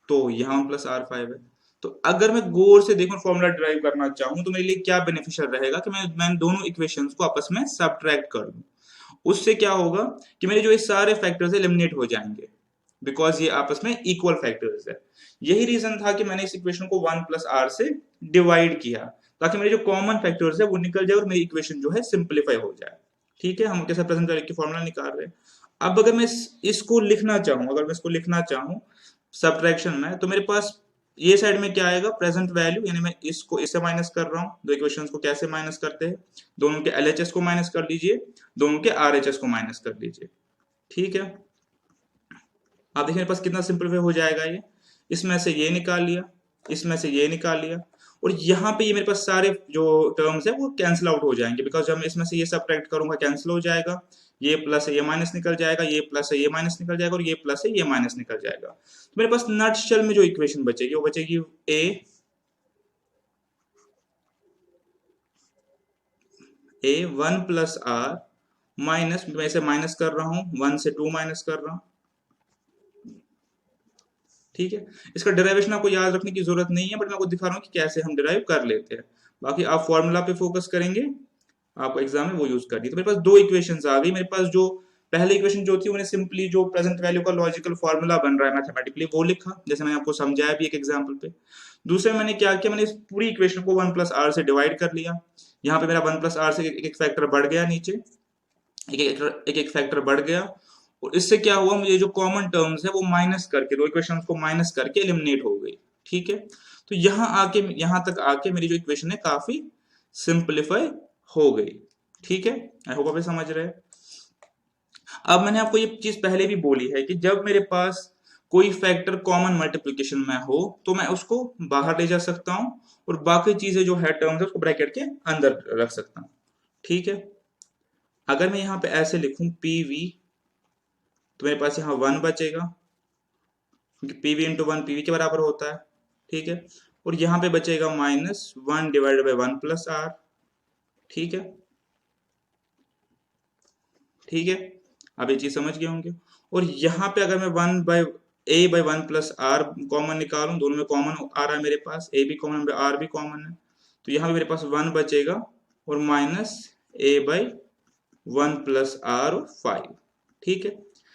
तो यहाँ 1 + r5 है। तो अगर मैं गौर से देखूं, फॉर्मूला डिराइव करना चाहूं, तो मेरे लिए क्या बेनिफिशियल रहेगा कि मैं दोनों इक्वेशंस को आपस में सब्ट्रैक्ट कर दूं। उससे क्या होगा कि मेरे जो ये सारे फैक्टर्स एलिमिनेट हो जाएंगे, बिकॉज ये आपस में इक्वल फैक्टर्स है। यही रीजन था कि मैंने इस इक्वेशन को 1 + r से डिवाइड किया, ताकि मेरे जो कॉमन फैक्टर्स है वो निकल जाए और मेरी इक्वेशन जो है सिंप्लीफाई हो जाए। ठीक है, हम कैसे प्रेजेंट करके फॉर्मूला निकाल रहे हैं। अब अगर मैं इसको लिखना चाहूं, सब्ट्रैक्शन में, तो मेरे पास ये साइड में क्या आएगा, प्रेजेंट वैल्यू, यानी मैं इसको इससे माइनस कर रहा हूं। दो इक्वेशंस को कैसे माइनस करते हैं, दोनों के LHS को माइनस कर लीजिए, दोनों के RHS को माइनस कर लीजिए। ठीक है, आप देखिए मेरे पास कितना सिंपलीफाई हो जाएगा ये। इसमें से ये निकाल लिया, इसमें से ये निकाल लिया, और यहाँ पे ये मेरे पास सारे जो टर्म्स है वो कैंसिल आउट हो जाएंगे, बिकॉज जब मैं इसमें से ये सब्ट्रैक्ट करूंगा कैंसिल हो जाएगा, ये प्लस है ये माइनस निकल जाएगा, ये प्लस है ये माइनस निकल जाएगा, और ये प्लस है ये माइनस निकल जाएगा। तो मेरे पास नटशेल में जो इक्वेशन बचेगी वो बचेगी a 1 + r माइनस, मैं इसे माइनस कर रहा हूं, 1 से 2 माइनस कर रहा हूं। ठीक है, इसका डेरिवेशन आपको याद रखने की जरूरत नहीं है, बट मैं आपको दिखा रहा हूँ कि कैसे हम डिराइव कर लेते हैं। बाकी आप फॉर्मूला पे फोकस करेंगे, आपको एग्जाम में वो यूज कर दी। तो मेरे पास दो इक्वेशंस आ गई। मेरे पास जो पहली इक्वेशन जो थी, उन्हें सिंपली जो प्रेजेंट वैल्यू का लॉजिकल फॉर्मूला बन रहा है मैथमेटिकली, वो लिखा, जैसे मैंने आपको समझाया भी एक एग्जाम्पल पे। दूसरे मैंने क्या किया, मैंने इस पूरी इक्वेशन को 1 + r से डिवाइड कर लिया। यहाँ पे मेरा 1 + r से एक एक फैक्टर बढ़ गया, नीचे एक एक फैक्टर बढ़ गया, और इससे क्या हुआ, मुझे जो कॉमन टर्म्स है वो माइनस करके, दो इक्वेशंस को माइनस करके एलिमिनेट हो गई। ठीक है, तो यहाँ तक आके मेरी जो इक्वेशन है काफी सिंप्लीफाई हो गई। ठीक है, आई होप आप समझ रहे हैं। अब मैंने आपको ये चीज पहले भी बोली है कि जब मेरे पास कोई फैक्टर कॉमन मल्टीप्लिकेशन में हो, तो मैं उसको बाहर ले जा सकता हूं, और बाकी चीजें जो है टर्म्स है उसको ब्रैकेट के अंदर रख सकता हूं। ठीक है, अगर मैं यहाँ पे ऐसे लिखूं PV, तो मेरे पास यहाँ 1 बचेगा, क्योंकि PV × 1 PV के बराबर होता है। ठीक है, और यहाँ पे बचेगा -1 डिवाइडेड बाई 1 + r। ठीक है, ठीक है, आप ये चीज समझ गए होंगे। और यहाँ पे अगर मैं a/1 + r कॉमन निकालूं, दोनों में कॉमन आ रहा है मेरे पास, a भी कॉमन है, r भी कॉमन है, तो यहाँ पे मेरे पास 1 बचेगा, और -a/1 + r 5। ठीक है,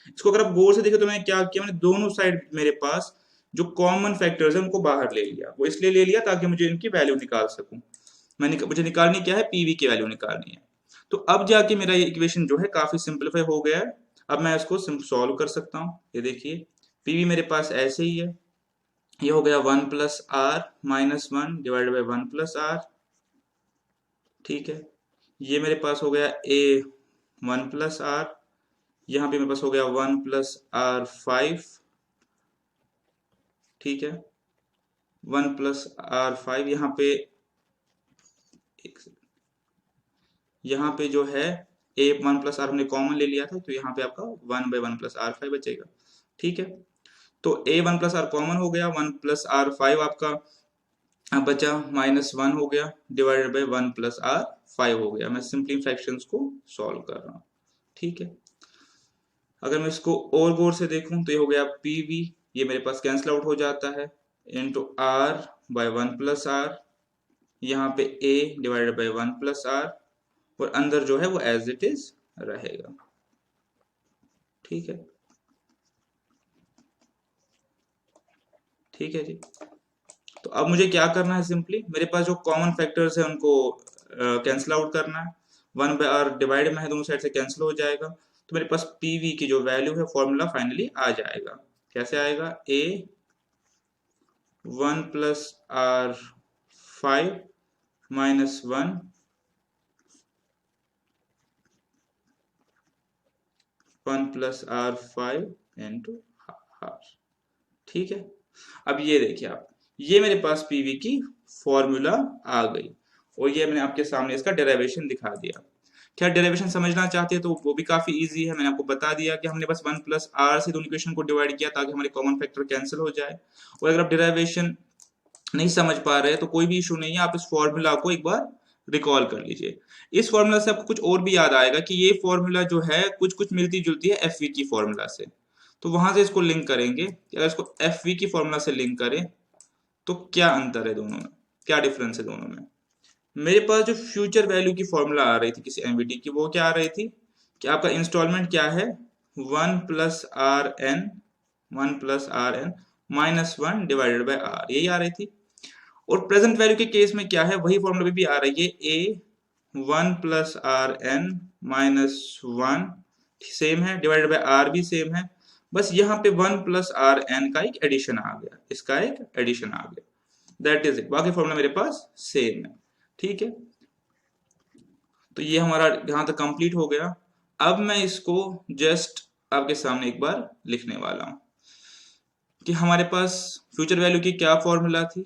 इसको अगर आप गौर से देखें तो मैंने क्या किया, मैंने दोनों साइड मेरे पास जो कॉमन फैक्टर्स है उनको बाहर ले लिया। वो इसलिए ले लिया ताकि मुझे इनकी वैल्यू निकाल सकूं। मुझे निकालनी क्या है, पीवी की वैल्यू निकालनी है। तो अब जाके मेरा ये इक्वेशन जो है काफी सिंपलीफाई हो गया है। अब मैं इसको सॉल्व कर सकता हूँ। ये देखिए पीवी मेरे पास ऐसे ही है, ये हो गया 1+r-1 डिवाइडेड बाई 1+r। ठीक है, ये मेरे पास हो गया a 1+r, यहाँ पे मेरे पास हो गया 1+r5। ठीक है, 1+r5, यहाँ पे जो है a 1+r हमने कॉमन ले लिया था, तो यहाँ पे आपका 1/1+r5 बचेगा। ठीक है, तो a 1+r कॉमन हो गया, 1+r5 आपका अब बचा -1 हो गया डिवाइडेड बाई 1+r5 हो गया। मैं सिंपली फ्रैक्शंस को सॉल्व कर रहा हूँ। ठीक है, अगर मैं इसको और गौर से देखूं तो ये हो गया पीवी, ये मेरे पास कैंसिल आउट हो जाता है, इंटू r बाई 1+r, यहाँ पे a डिवाइडेड बाई 1+r, और अंदर जो है वो एज इट इज रहेगा। ठीक है, ठीक है जी। तो अब मुझे क्या करना है, सिंपली मेरे पास जो कॉमन फैक्टर्स है उनको कैंसिल आउट करना है। 1/r डिवाइड में है, दोनों साइड से कैंसिल हो जाएगा, तो मेरे पास पीवी की जो वैल्यू है फॉर्मूला फाइनली आ जाएगा। कैसे आएगा, a 1+r5 -1 1+r5 into half. ठीक है, अब ये देखिए आप, ये मेरे पास पीवी की फॉर्मूला आ गई, और ये मैंने आपके सामने इसका डेरिवेशन दिखा दिया। क्या डेरिवेशन समझना चाहते हैं तो वो भी काफी इजी है। मैंने आपको बता दिया कि हमने बस 1+r से दोनों इक्वेशन को डिवाइड किया ताकि हमारे कॉमन फैक्टर कैंसिल हो जाए। और अगर आप डेरिवेशन नहीं समझ पा रहे हैं तो कोई भी इशू नहीं है, आप इस फॉर्मूला को एक बार रिकॉल कर लीजिए। इस फॉर्मूला से आपको कुछ और भी याद आएगा कि ये फॉर्मूला जो है कुछ कुछ मिलती जुलती है एफवी की फॉर्मूला से, तो वहां से इसको लिंक करेंगे। अगर इसको एफवी की फॉर्मूला से लिंक करें तो क्या अंतर है दोनों में, क्या डिफरेंस है दोनों में। मेरे पास जो फ्यूचर वैल्यू की फॉर्मूला आ रही थी किसी एमवीटी की, वो क्या आ रही थी कि आपका इंस्टॉलमेंट क्या है, 1+r(n) 1+r(n) -1 divided bye r, यही आ रही थी। और प्रेजेंट वैल्यू के केस में क्या है, वही फॉर्मूला भी आ रही है, a 1+r(n) -1 सेम है, डिवाइडेड बाय r भी सेम है, बस यहाँ पे 1+r(n) का एक एडिशन आ गया, इसका एक एडिशन आ गया, दैट इज इट। बाकी फॉर्मूला मेरे पास सेम है। ठीक है, तो ये हमारा यहाँ तक कंप्लीट हो गया। अब मैं इसको जस्ट आपके सामने एक बार लिखने वाला हूँ कि हमारे पास फ्यूचर वैल्यू की क्या फॉर्मूला थी,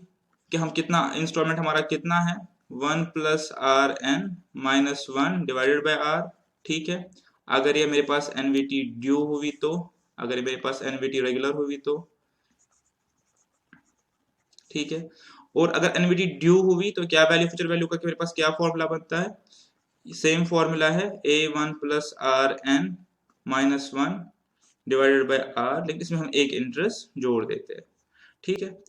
कि हम कितना इंस्टॉलमेंट हमारा कितना है, 1+r(n) -1 डिवाइडेड बाय r। ठीक है, अगर ये मेरे पास एनवीटी ड्यू हुई तो, अगर ये मेरे पास एनवीटी रेगुलर हुई तो, ठीक है, और अगर एनवीटी ड्यू हुई तो क्या वैल्यू फ्यूचर वैल्यू का, मेरे पास क्या फॉर्मूला बनता है, सेम फॉर्मूला है, a 1+r(n) -1 divided bye r, लेकिन इसमें हम एक इंटरेस्ट जोड़ देते हैं। ठीक है,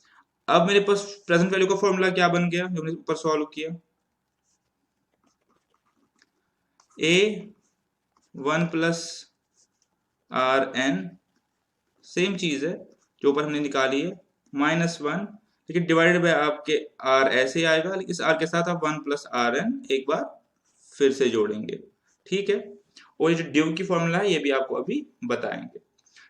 अब मेरे पास प्रेजेंट वैल्यू का फॉर्मूला क्या बन गया जो हमने ऊपर सॉल्व किया, a 1+r(n) सेम चीज है जो ऊपर हमने निकाली है, -1, लेकिन डिवाइडेड बाय आपके r ऐसे आएगा, लेकिन इस r के साथ आप 1+r(n) एक बार फिर से जोड़ेंगे। ठीक है, और ये जो ड्यू की फॉर्मूला है ये भी आपको अभी बताएंगे।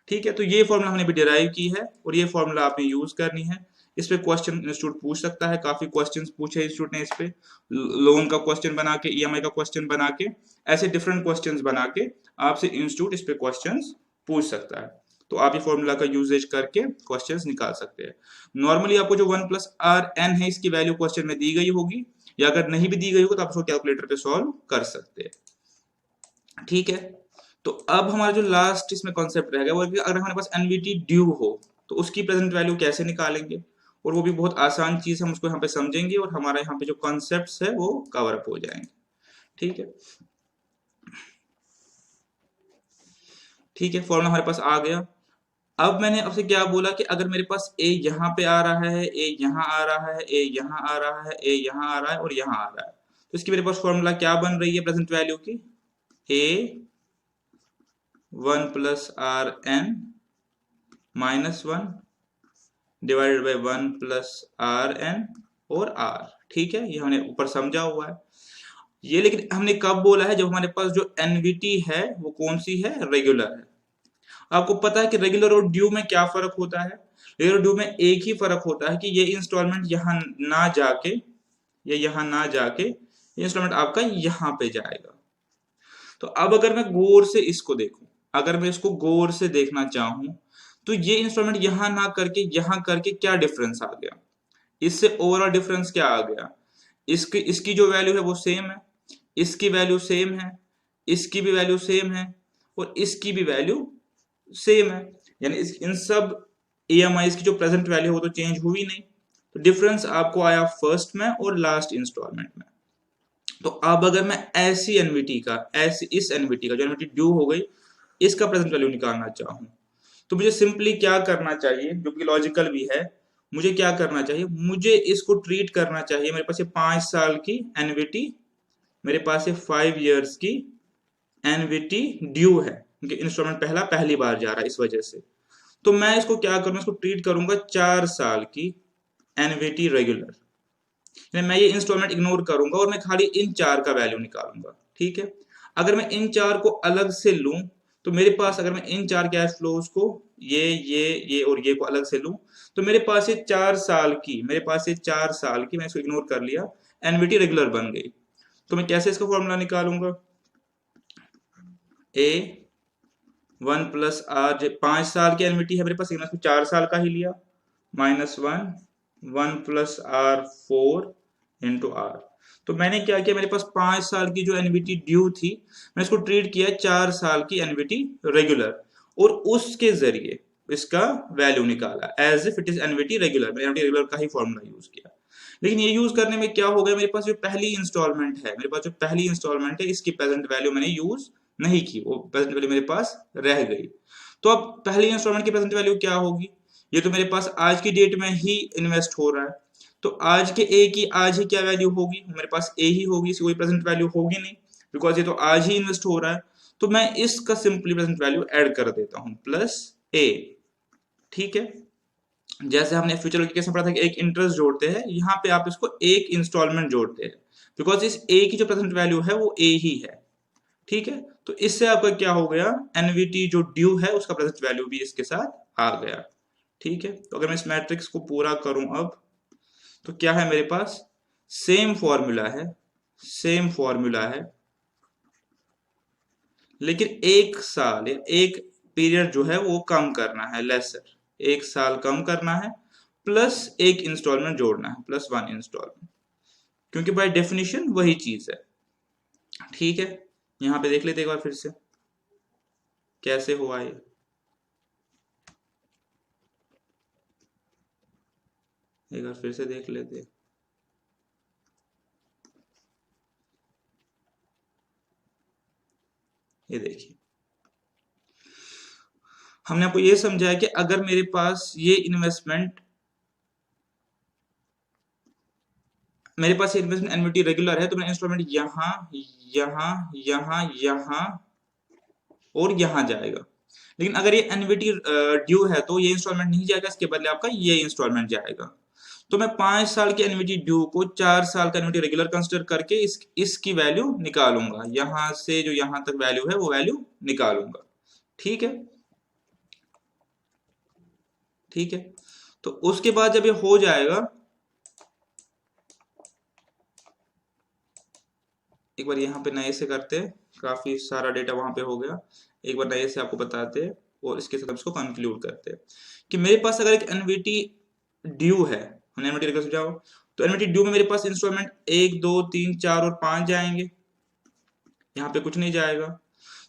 ठीक है, तो ये फॉर्मूला हमने भी डिराइव की है और ये फॉर्मूला आपने यूज करनी है। इस पे क्वेश्चन इंस्टीट्यूट पूछ सकता है, काफी क्वेश्चंस पूछे इंस्टीट्यूट ने इस पे, लोन का क्वेश्चन बना के, ईएमआई का क्वेश्चन बना के, ऐसे डिफरेंट क्वेश्चंस बना के आपसे इंस्टीट्यूट इस पे क्वेश्चंस पूछ सकता है। तो आप ये फॉर्मूला का यूजेज करके क्वेश्चंस निकाल सकते हैं। नॉर्मली आपको जो 1+r(n) है इसकी वैल्यू क्वेश्चन में दी गई होगी, या अगर नहीं भी दी गई होगी तो आप उसको कैलकुलेटर पे सॉल्व कर सकते हैं। ठीक है, तो अब हमारा जो लास्ट इसमें कॉन्सेप्ट रहेगा वो, अगर हमारे पास एनवीटी ड्यू हो तो उसकी प्रेजेंट वैल्यू कैसे निकालेंगे, और वो भी बहुत आसान चीज हम उसको यहाँ पे समझेंगे और हमारा यहाँ पे जो कॉन्सेप्ट्स है वो कवर अप हो जाएंगे। ठीक है, ठीक है, फॉर्मूला हमारे पास आ गया। अब मैंने आपसे क्या बोला कि अगर मेरे पास a यहाँ पे आ रहा है, a यहाँ आ रहा है, a यहाँ आ रहा है, a यहाँ आ रहा है और यहाँ आ रहा है, तो इसकी मेरे पास फॉर्मूला क्या बन रही है प्रेजेंट वैल्यू की, a 1 plus r n minus 1 divided by 1 plus r n और आर। ठीक है, ये हमने ऊपर समझा हुआ है ये। लेकिन हमने कब बोला है? जब हमारे पास जो एनवीटी है वो कौन सी है? रेगुलर है। आपको पता है कि रेगुलर और ड्यू में क्या फर्क होता है? रेगुलर ड्यू में एक ही फर्क होता है कि ये इंस्टॉलमेंट यहाँ ना जाके, ये यहाँ ना जाके इंस्टॉलमेंट आपका यहाँ पे जाएगा। तो अब अगर मैं गौर से इसको देखूं, अगर मैं इसको गौर से देखना चाहूं, तो ये इंस्टॉलमेंट यहाँ ना करके यहाँ करके क्या डिफरेंस आ गया? इससे ओवरऑल डिफरेंस क्या आ गया? इसकी जो वैल्यू है वो सेम है, इसकी वैल्यू सेम है, इसकी भी वैल्यू सेम है और इसकी भी वैल्यू सेम है। यानी इन सब EMIs की जो प्रेजेंट वैल्यू है वो तो चेंज हुई नहीं। तो डिफरेंस आपको आया फर्स्ट में और लास्ट इंस्टॉलमेंट में। तो अब अगर मैं ऐसी एनवीटी का, ऐसी इस एनवीटी का जो एनवीटी ड्यू हो गई, इसका प्रेजेंट वैल्यू निकालना चाहूं, तो मुझे सिंपली क्या करना चाहिए, जो कि लॉजिकल भी है? मुझे क्या करना चाहिए? मुझे इसको ट्रीट करना चाहिए, मेरे पास ये 5 साल की एनवीटी, मेरे पास ये 5 इयर्स की एनवीटी ड्यू है, क्योंकि इंस्टॉलमेंट पहली बार जा रहा है इस वजह से। तो मैं इसको क्या करूंगा? इसको ट्रीट करूंगा 4 साल की एनवीटी रेगुलर। मैं ये इंस्टॉलमेंट इग्नोर करूंगा और मैं खाली इन 4 का वैल्यू निकालूंगा। ठीक है, अगर मैं इन 4 को अलग से लूं, तो मेरे पास, अगर मैं इन 4 कैश फ्लोज को, ये और ये को अलग से लूं, तो मेरे पास ये 4 साल की, मेरे पास ये 4 साल की, मैं इसको इग्नोर कर लिया, एनवीटी रेगुलर बन गई। तो मैं कैसे इसका फॉर्मूला निकालूंगा? ए 1 प्लस आर, 5 साल की एनवीटी है मेरे पास, इसको 4 साल का ही लिया, minus 1 plus r 4 into r. तो मैंने क्या किया, मेरे पास 5 साल की जो एनवीटी ड्यू थी, मैं इसको ट्रीट किया 4 साल की एनवीटी रेगुलर, और उसके जरिए इसका वैल्यू निकाला as if it is annuity regular. मैंने एनवीटी रेगुलर का ही फॉर्मूला यूज किया। लेकिन ये यूज करने में क्या हो गया, मेरे पास जो पहली इंस्टॉलमेंट है, मेरे पास जो पहली इंस्टॉलमेंट है, इसकी प्रेजेंट वैल्यू मैंने यूज नहीं की, वो प्रेजेंट वैल्यू मेरे पास रह गई। तो अब पहली इंस्टॉलमेंट की प्रेजेंट वैल्यू क्या होगी? ये तो मेरे पास आज की डेट में ही इन्वेस्ट हो रहा है, तो आज के ए की आज ही क्या वैल्यू होगी? मेरे पास ए ही होगी, इसकी कोई प्रेजेंट वैल्यू होगी नहीं, बिकॉज ये तो आज ही इन्वेस्ट हो रहा है। तो मैं इसका सिंपली प्रेजेंट वैल्यू ऐड कर देता हूं, प्लस ए। ठीक है, जैसे हमने फ्यूचर वैल्यू पढ़ा था कि एक इंटरेस्ट जोड़ते हैं, यहाँ पे आप इसको एक इंस्टॉलमेंट जोड़ते हैं, बिकॉज इस ए की जो प्रेजेंट वैल्यू है वो ए ही है। ठीक है, तो इससे आपका क्या हो गया, एनवीटी जो ड्यू है उसका प्रेजेंट वैल्यू भी इसके साथ आ गया। ठीक है, तो अगर मैं इस मैट्रिक्स को पूरा करूं अब, तो क्या है मेरे पास? सेम फॉर्मूला है, सेम फॉर्मूला है, लेकिन एक साल या एक पीरियड जो है वो कम करना है, लेसर, एक साल कम करना है, प्लस एक इंस्टॉलमेंट जोड़ना है, प्लस 1 इंस्टॉलमेंट, क्योंकि बाय डेफिनेशन वही चीज है। ठीक है, यहां पे देख लेते एक बार फिर से कैसे हुआ ये। एक बार फिर से देख लेते। ये देखिए, हमने आपको ये समझाया कि अगर मेरे पास ये इन्वेस्टमेंट, मेरे पास ये इन्वेस्टमेंट एन्युटी रेगुलर है, तो मैं इंस्टॉलमेंट यहां यहां यहां यहां और यहां जाएगा। लेकिन अगर ये एन्युटी ड्यू है तो ये इंस्टॉलमेंट नहीं जाएगा, इसके बदले आपका ये इंस्टॉलमेंट जाएगा। तो मैं 5 साल की एन्युटी ड्यू को 4 साल का एन्युटी रेगुलर कंसिडर करके इसकी वैल्यू निकालूंगा, यहां से जो यहां तक वैल्यू है वो वैल्यू निकालूंगा। ठीक है, ठीक है, तो उसके बाद जब ये हो जाएगा, एक बार यहाँ पे नए से करते, काफी सारा डेटा वहां पे हो गया, एक बार नए से आपको बताते और इसके साथ हम इसको कंक्लूड करते कि मेरे पास अगर एक एनवीटी ड्यू है, हमने एनवीटी रेगुलर समझाओ, तो एनवीटी ड्यू में मेरे पास इंस्टॉलमेंट 1 2 3 4 और 5 जाएंगे, यहाँ पे कुछ नहीं जाएगा।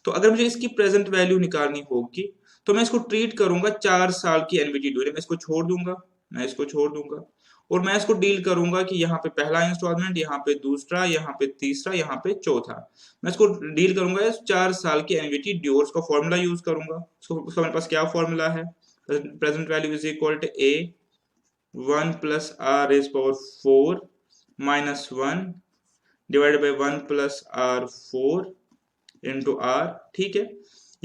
तो अगर मुझे इसकी प्रेजेंट वैल्यू निकालनी होगी, तो मैं इसको ट्रीट करूंगा 4 साल की एनवीटी ड्यू, मैं इसको छोड़ दूंगा, मैं इसको छोड़ दूंगा, और मैं इसको डील करूंगा कि यहाँ पे पहला इंस्टॉलमेंट, यहाँ पे दूसरा, यहाँ पे तीसरा, यहाँ पे चौथा, मैं इसको डील करूंगा 4 साल की एनवीटी ड्यू, उसका फॉर्मूला यूज करूंगा। उसका मेरे पास क्या फॉर्मूला है? Present value is equal to a 1 plus r is power 4 minus 1 divided by 1 plus r 4 into r. ठीक है,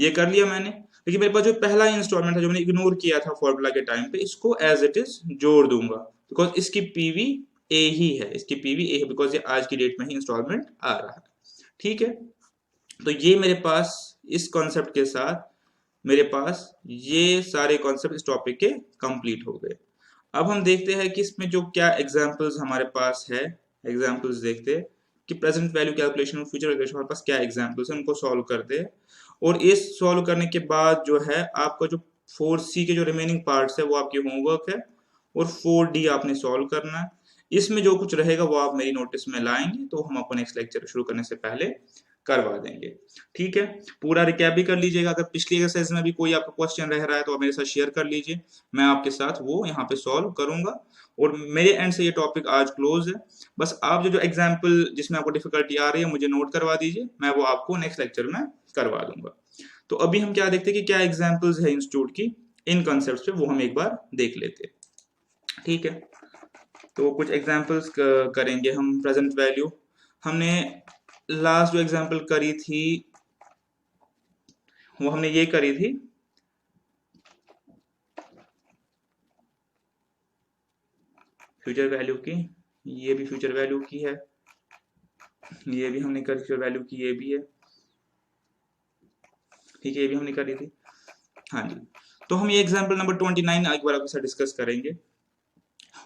ये कर लिया मैंने, लेकिन मेरे पास जो पहला इंस्टॉलमेंट था जो मैंने इग्नोर किया था फॉर्मूला के टाइम पे, इसको एज इट इज जोड़ दूंगा, बिकॉज इसकी पीवी ए ही है, इसकी पीवी ए है, बिकॉज ये आज की डेट में ही इंस्टॉलमेंट आ रहा है। ठीक है, तो ये मेरे पास इस कॉन्सेप्ट के साथ मेरे पास ये सारे कॉन्सेप्ट इस टॉपिक के कंप्लीट हो गए। अब हम देखते हैं कि इसमें जो क्या एग्जांपल्स हमारे पास है, एग्जांपल्स देखते हैं कि प्रेजेंट वैल्यू कैलकुलेशन और फ्यूचर कैलकुलेशन हमारे पास क्या एग्जांपल्स हैं, उनको सॉल्व करते हैं। और इस सॉल्व करने के बाद जो है आपका जो 4C के जो रिमेनिंग पार्ट्स है वो आपकी होमवर्क है, और 4D आपने सॉल्व करना है। इसमें जो कुछ रहेगा वो आप मेरी नोटिस में लाएंगे तो हम आपको नेक्स्ट लेक्चर शुरू करने से पहले करवा देंगे। ठीक है, पूरा रिकैप भी कर लीजिएगा। अगर पिछली एक्सरसाइज में भी कोई आपका क्वेश्चन रह रहा है तो आप मेरे साथ शेयर कर लीजिए, मैं आपके साथ वो यहाँ पे सॉल्व करूंगा। और मेरे एंड से ये टॉपिक आज क्लोज है। बस आप जो जो एग्जाम्पल जिसमें आपको डिफिकल्टी आ रही है मुझे नोट करवा दीजिए, मैं वो आपको नेक्स्ट लेक्चर में करवा दूंगा। तो अभी हम क्या देखते हैं कि क्या एग्जाम्पल्स है इंस्टीट्यूट की इन कॉन्सेप्ट पे, वो हम एक बार देख लेते हैं। ठीक है, तो कुछ एग्जाम्पल्स करेंगे हम। प्रेजेंट वैल्यू हमने लास्ट जो एग्जाम्पल करी थी वो हमने ये करी थी, फ्यूचर वैल्यू की, ये भी फ्यूचर वैल्यू की है, ये भी हमने करी फ्यूचर वैल्यू की, ये भी है। ठीक है, ये भी हमने करी थी। हाँ जी, तो हम ये एग्जाम्पल नंबर 29 एक बार आपके साथ डिस्कस करेंगे।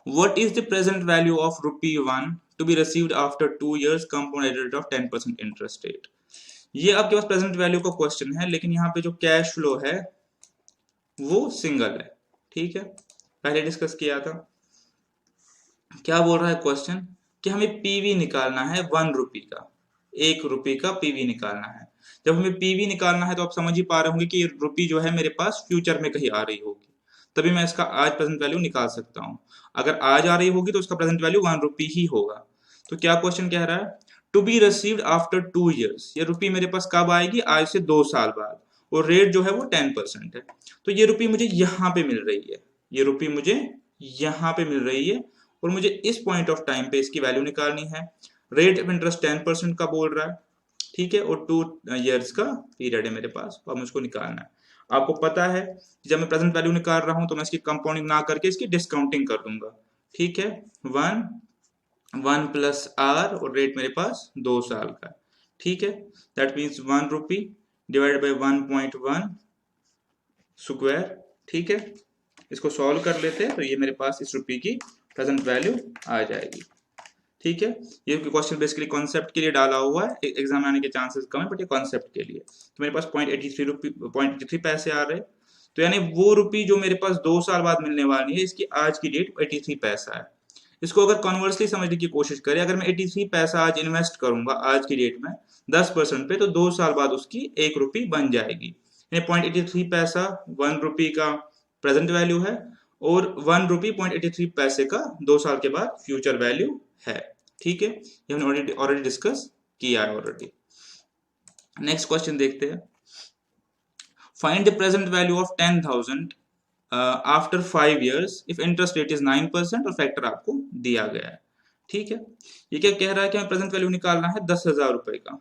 What is the present value of ₹1 to be received after 2 years compound rate of 10% interest rate? ये आपके पास प्रेजेंट वैल्यू का क्वेश्चन है, लेकिन यहाँ पे जो कैश फ्लो है वो सिंगल है। ठीक है, पहले डिस्कस किया था। क्या बोल रहा है क्वेश्चन कि हमें पीवी निकालना है ₹1 का, ₹1 का पीवी निकालना है। जब हमें पीवी निकालना है तो आप समझ ही पा रहे होंगे कि ये रुपी जो है मेरे पास फ्यूचर में कहीं आ रही होगी, तभी मैं इसका आज प्रेजेंट वैल्यू निकाल सकता हूँ। अगर आज आ रही होगी तो इसका प्रेजेंट वैल्यू ₹1 ही होगा। तो क्या क्वेश्चन कह रहा है, to be received after 2 years, ये रुपी मेरे पास कब आएगी, आज से 2 साल बाद, और रेट जो है वो 10% है। तो ये रुपी मुझे यहाँ पे मिल रही है, ये रुपी मुझे यहाँ पे मिल रही है, और मुझे इस पॉइंट ऑफ टाइम पे इसकी वैल्यू निकालनी है। रेट ऑफ इंटरेस्ट 10% का बोल रहा है। ठीक है, और 2 years का पीरियड है मेरे पास, अब मुझको निकालना है। आपको पता है जब मैं प्रेजेंट वैल्यू निकाल रहा हूं तो मैं इसकी कंपाउंडिंग ना करके इसकी डिस्काउंटिंग कर दूंगा। ठीक है, 1 प्लस आर, और रेट मेरे पास 2 साल का। ठीक है, that means ₹1 divide by 1.1 square. ठीक है, इसको सॉल्व कर लेते हैं तो ये मेरे पास इस रुपये की प्रेजेंट वैल्यू आ जाएगी। ठीक है, ये क्वेश्चन बेसिकली कॉन्सेप्ट के लिए डाला हुआ है, एग्जाम में आने के चांसेस कम है, बट ये कॉन्सेप्ट के लिए। तो मेरे पास 0.83 पैसे आ रहे हैं, तो यानी वो रुपी जो मेरे पास 2 साल बाद मिलने वाली है, इसकी आज की डेट 83 पैसा है। इसको अगर कॉन्वर्सली समझने की कोशिश करें, अगर मैं 83 पैसा आज इन्वेस्ट करूंगा आज की डेट में 10% पे, तो 2 साल बाद उसकी ₹1 बन जाएगी। 0.83 पैसा ₹1 का प्रेजेंट वैल्यू है, और ₹1.83 का 2 साल के बाद फ्यूचर वैल्यू है। ठीक है, ये हमने ऑलरेडी डिस्कस किया है ऑलरेडी। नेक्स्ट क्वेश्चन देखते हैं, find the present value of 10,000 after 5 years if interest rate is 9% और फैक्टर आपको दिया गया है। ठीक है, ये क्या कह रहा है कि हमें प्रेजेंट वैल्यू निकालना है ₹10,000 का।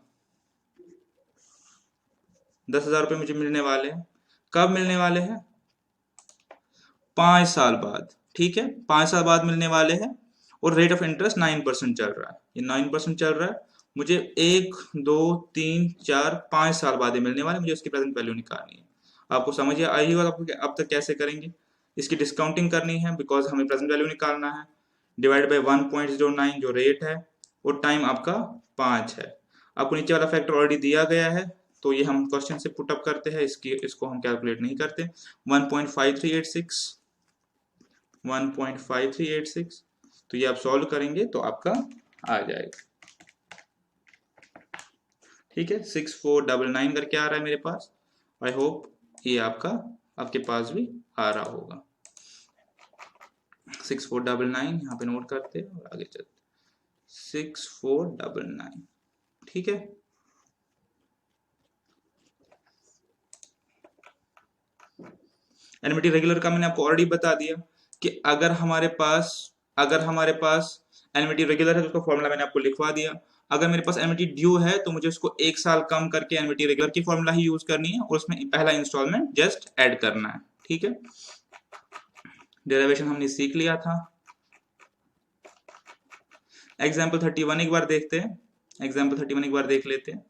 ₹10,000 मुझे मिलने वाले हैं, कब मिलने वाले हैं, 5 साल बाद। ठीक है, 5 साल बाद मिलने वाले हैं, और रेट ऑफ इंटरेस्ट 9% चल रहा है, ये 9% चल रहा है। मुझे 1 2 3 4 5 साल बाद मिलने वाले, मुझे उसकी प्रेजेंट वैल्यू निकालनी है। आपको समझ आई होगा आपको अब तक कैसे करेंगे। इसकी डिस्काउंटिंग करनी है बिकॉज हमें प्रेजेंट वैल्यू निकालना है, डिवाइड बाई 1.09 जो रेट है, और टाइम आपका 5 है। आपको नीचे वाला फैक्टर ऑलरेडी दिया गया है, तो ये हम क्वेश्चन से पुट अप करते हैं, इसको हम कैलकुलेट नहीं करते। 1.5386, तो ये आप सॉल्व करेंगे तो आपका आ जाएगा। ठीक है, 6499 करके आ रहा है मेरे पास। आई होप ये आपके पास भी आ रहा होगा। 6499 यहाँ पे नोट करते हैं और आगे चलते। 6499, ठीक है। एनमिटी रेगुलर का मैंने आपको ऑलरेडी बता दिया कि अगर हमारे पास एनमिटी रेगुलर है तो उसका फॉर्मूला मैंने आपको लिखवा दिया। अगर मेरे पास एनयुटी ड्यू है तो मुझे उसको 1 साल कम करके एनयुटी रेगुलर की फॉर्मूला ही यूज करनी है और उसमें पहला इंस्टॉलमेंट जस्ट ऐड करना है। ठीक है, डेरिवेशन हमने सीख लिया था। एग्जाम्पल 31 एक बार देखते हैं, एग्जाम्पल 31 एक बार देख लेते हैं।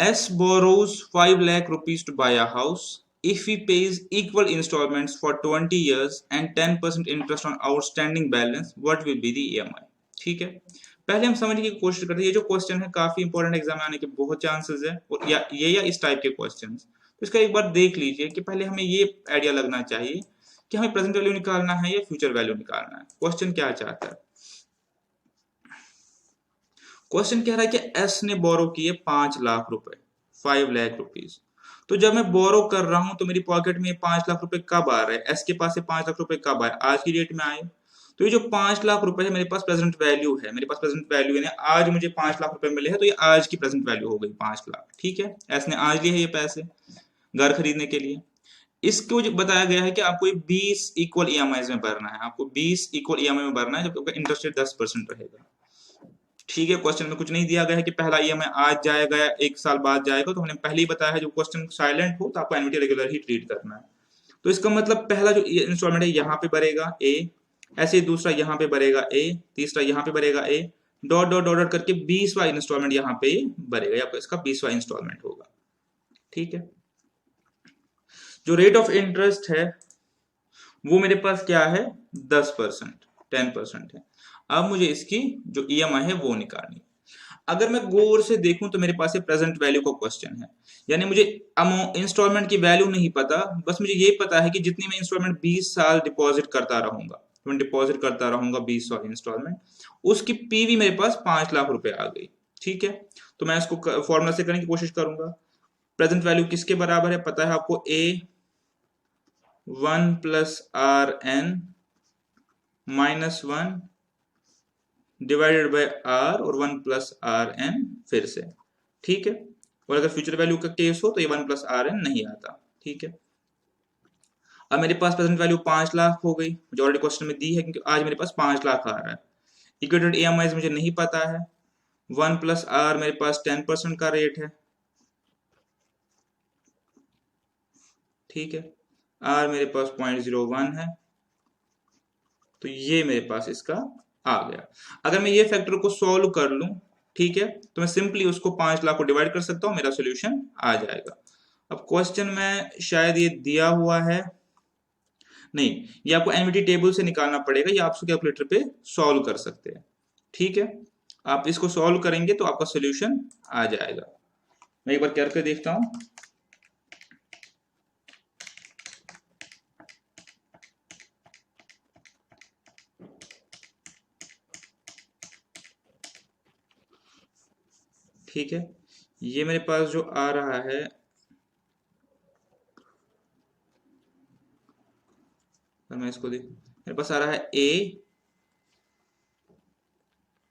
S borrows 5 lakh rupees to buy a house. If he pays equal installments for 20 years and 10% interest on outstanding balance, what will be the EMI? ठीक है, पहले हम समझने की कोशिश करते हैं। ये जो क्वेश्चन है काफी इंपॉर्टेंट, एग्जाम में आने के बहुत चांसेस है, और या इस टाइप के क्वेश्चन, तो इसका एक बार देख लीजिए कि पहले हमें ये आइडिया लगना चाहिए कि हमें प्रेजेंट वैल्यू निकालना है या फ्यूचर वैल्यू निकालना है। क्वेश्चन क्या चाहता है? क्वेश्चन कह रहा है कि एस ने बोरो किए 5 लाख रुपए, 5 लाख रुपीज। तो जब मैं बोरो कर रहा हूं तो मेरी पॉकेट में 5 लाख रुपए कब आ रहे हैं? एस के पास से 5 लाख रुपए कब आए? आज की डेट में आए। तो ये जो 5 लाख रुपए है मेरे पास प्रेजेंट वैल्यू है, मेरे पास प्रेजेंट वैल्यू है, आज मुझे 5 लाख रुपए मिले हैं, तो ये आज की प्रेजेंट वैल्यू हो गई 5 लाख। ठीक है, एस ने आज लिए है ये पैसे घर खरीदने के लिए। इसको जो बताया गया है कि आपको ये 20 इक्वल ईएमआई में भरना है, आपको 20 इक्वल ईएमआई में भरना है, जबकि आपका इंटरेस्ट रेट 10% रहेगा। ठीक है, क्वेश्चन में कुछ नहीं दिया गया है कि पहला ईएमआई आज जाएगा या 1 साल बाद जाएगा, तो हमने पहले ही बताया है जो क्वेश्चन साइलेंट हो तो आपको एन्युटी रेगुलर ही ट्रीट करना है। तो इसका मतलब पहला जो इंस्टॉलमेंट है यहाँ पे भरेगा ए, ऐसे ही दूसरा यहाँ पे भरेगा ए, तीसरा यहाँ पे भरेगा ए, डॉट डॉट डॉट डॉट करके 20वां इंस्टॉलमेंट यहाँ पे भरेगा, या इसका 20वां इंस्टॉलमेंट होगा। ठीक है, जो रेट ऑफ इंटरेस्ट है वो मेरे पास क्या है? 10%, 10% है। अब मुझे इसकी जो ईएमआई है वो निकालनी है। अगर मैं गौर से देखूं तो मेरे पास ये प्रेजेंट वैल्यू का क्वेश्चन है, यानी मुझे इंस्टॉलमेंट की वैल्यू नहीं पता, बस मुझे ये पता है कि जितनी मैं इंस्टॉलमेंट 20 साल डिपॉजिट करता रहूंगा, तो मैं डिपॉजिट करता रहूंगा 20 साल इंस्टॉलमेंट, उसकी पीवी मेरे पास 5 लाख रुपए आ गई। ठीक है, तो मैं इसको फॉर्मूला से करने की कोशिश करूंगा। प्रेजेंट वैल्यू किसके बराबर है पता है आपको? A 1 plus r n minus 1 divided by r, और 1 प्लस आर एन फिर से। ठीक है, और अगर फ्यूचर वैल्यू का केस हो तो ये 1 प्लस आर एन नहीं आता। ठीक है, अब मेरे पास प्रेजेंट वैल्यू 5 लाख हो गई, जो ऑलरेडी क्वेश्चन में दी है, क्योंकि आज मेरे पास 5 लाख आ रहा है। इक्वेटेड ईएमआई मुझे नहीं पता है, 1 प्लस आर मेरे पास 10% का रेट है। ठीक है, आर मेरे पास 0.01 है, तो ये मेरे पास इसका आ गया। अगर मैं ये फैक्टर को सॉल्व कर लूं, ठीक है, तो मैं सिंपली उसको 5 लाख को डिवाइड कर सकता हूं, मेरा सोल्यूशन आ जाएगा। अब क्वेश्चन में शायद ये दिया हुआ है, नहीं, ये आपको एनवीटी टेबल से निकालना पड़ेगा, या आप उसको कैलकुलेटर पे सॉल्व कर सकते हैं। ठीक है, आप इसको सॉल्व करेंगे तो आपका सोल्यूशन आ जाएगा। मैं एक बार करके देखता हूं। ठीक है, ये मेरे पास जो आ रहा है, मैं इसको देख, मेरे पास आ रहा है ए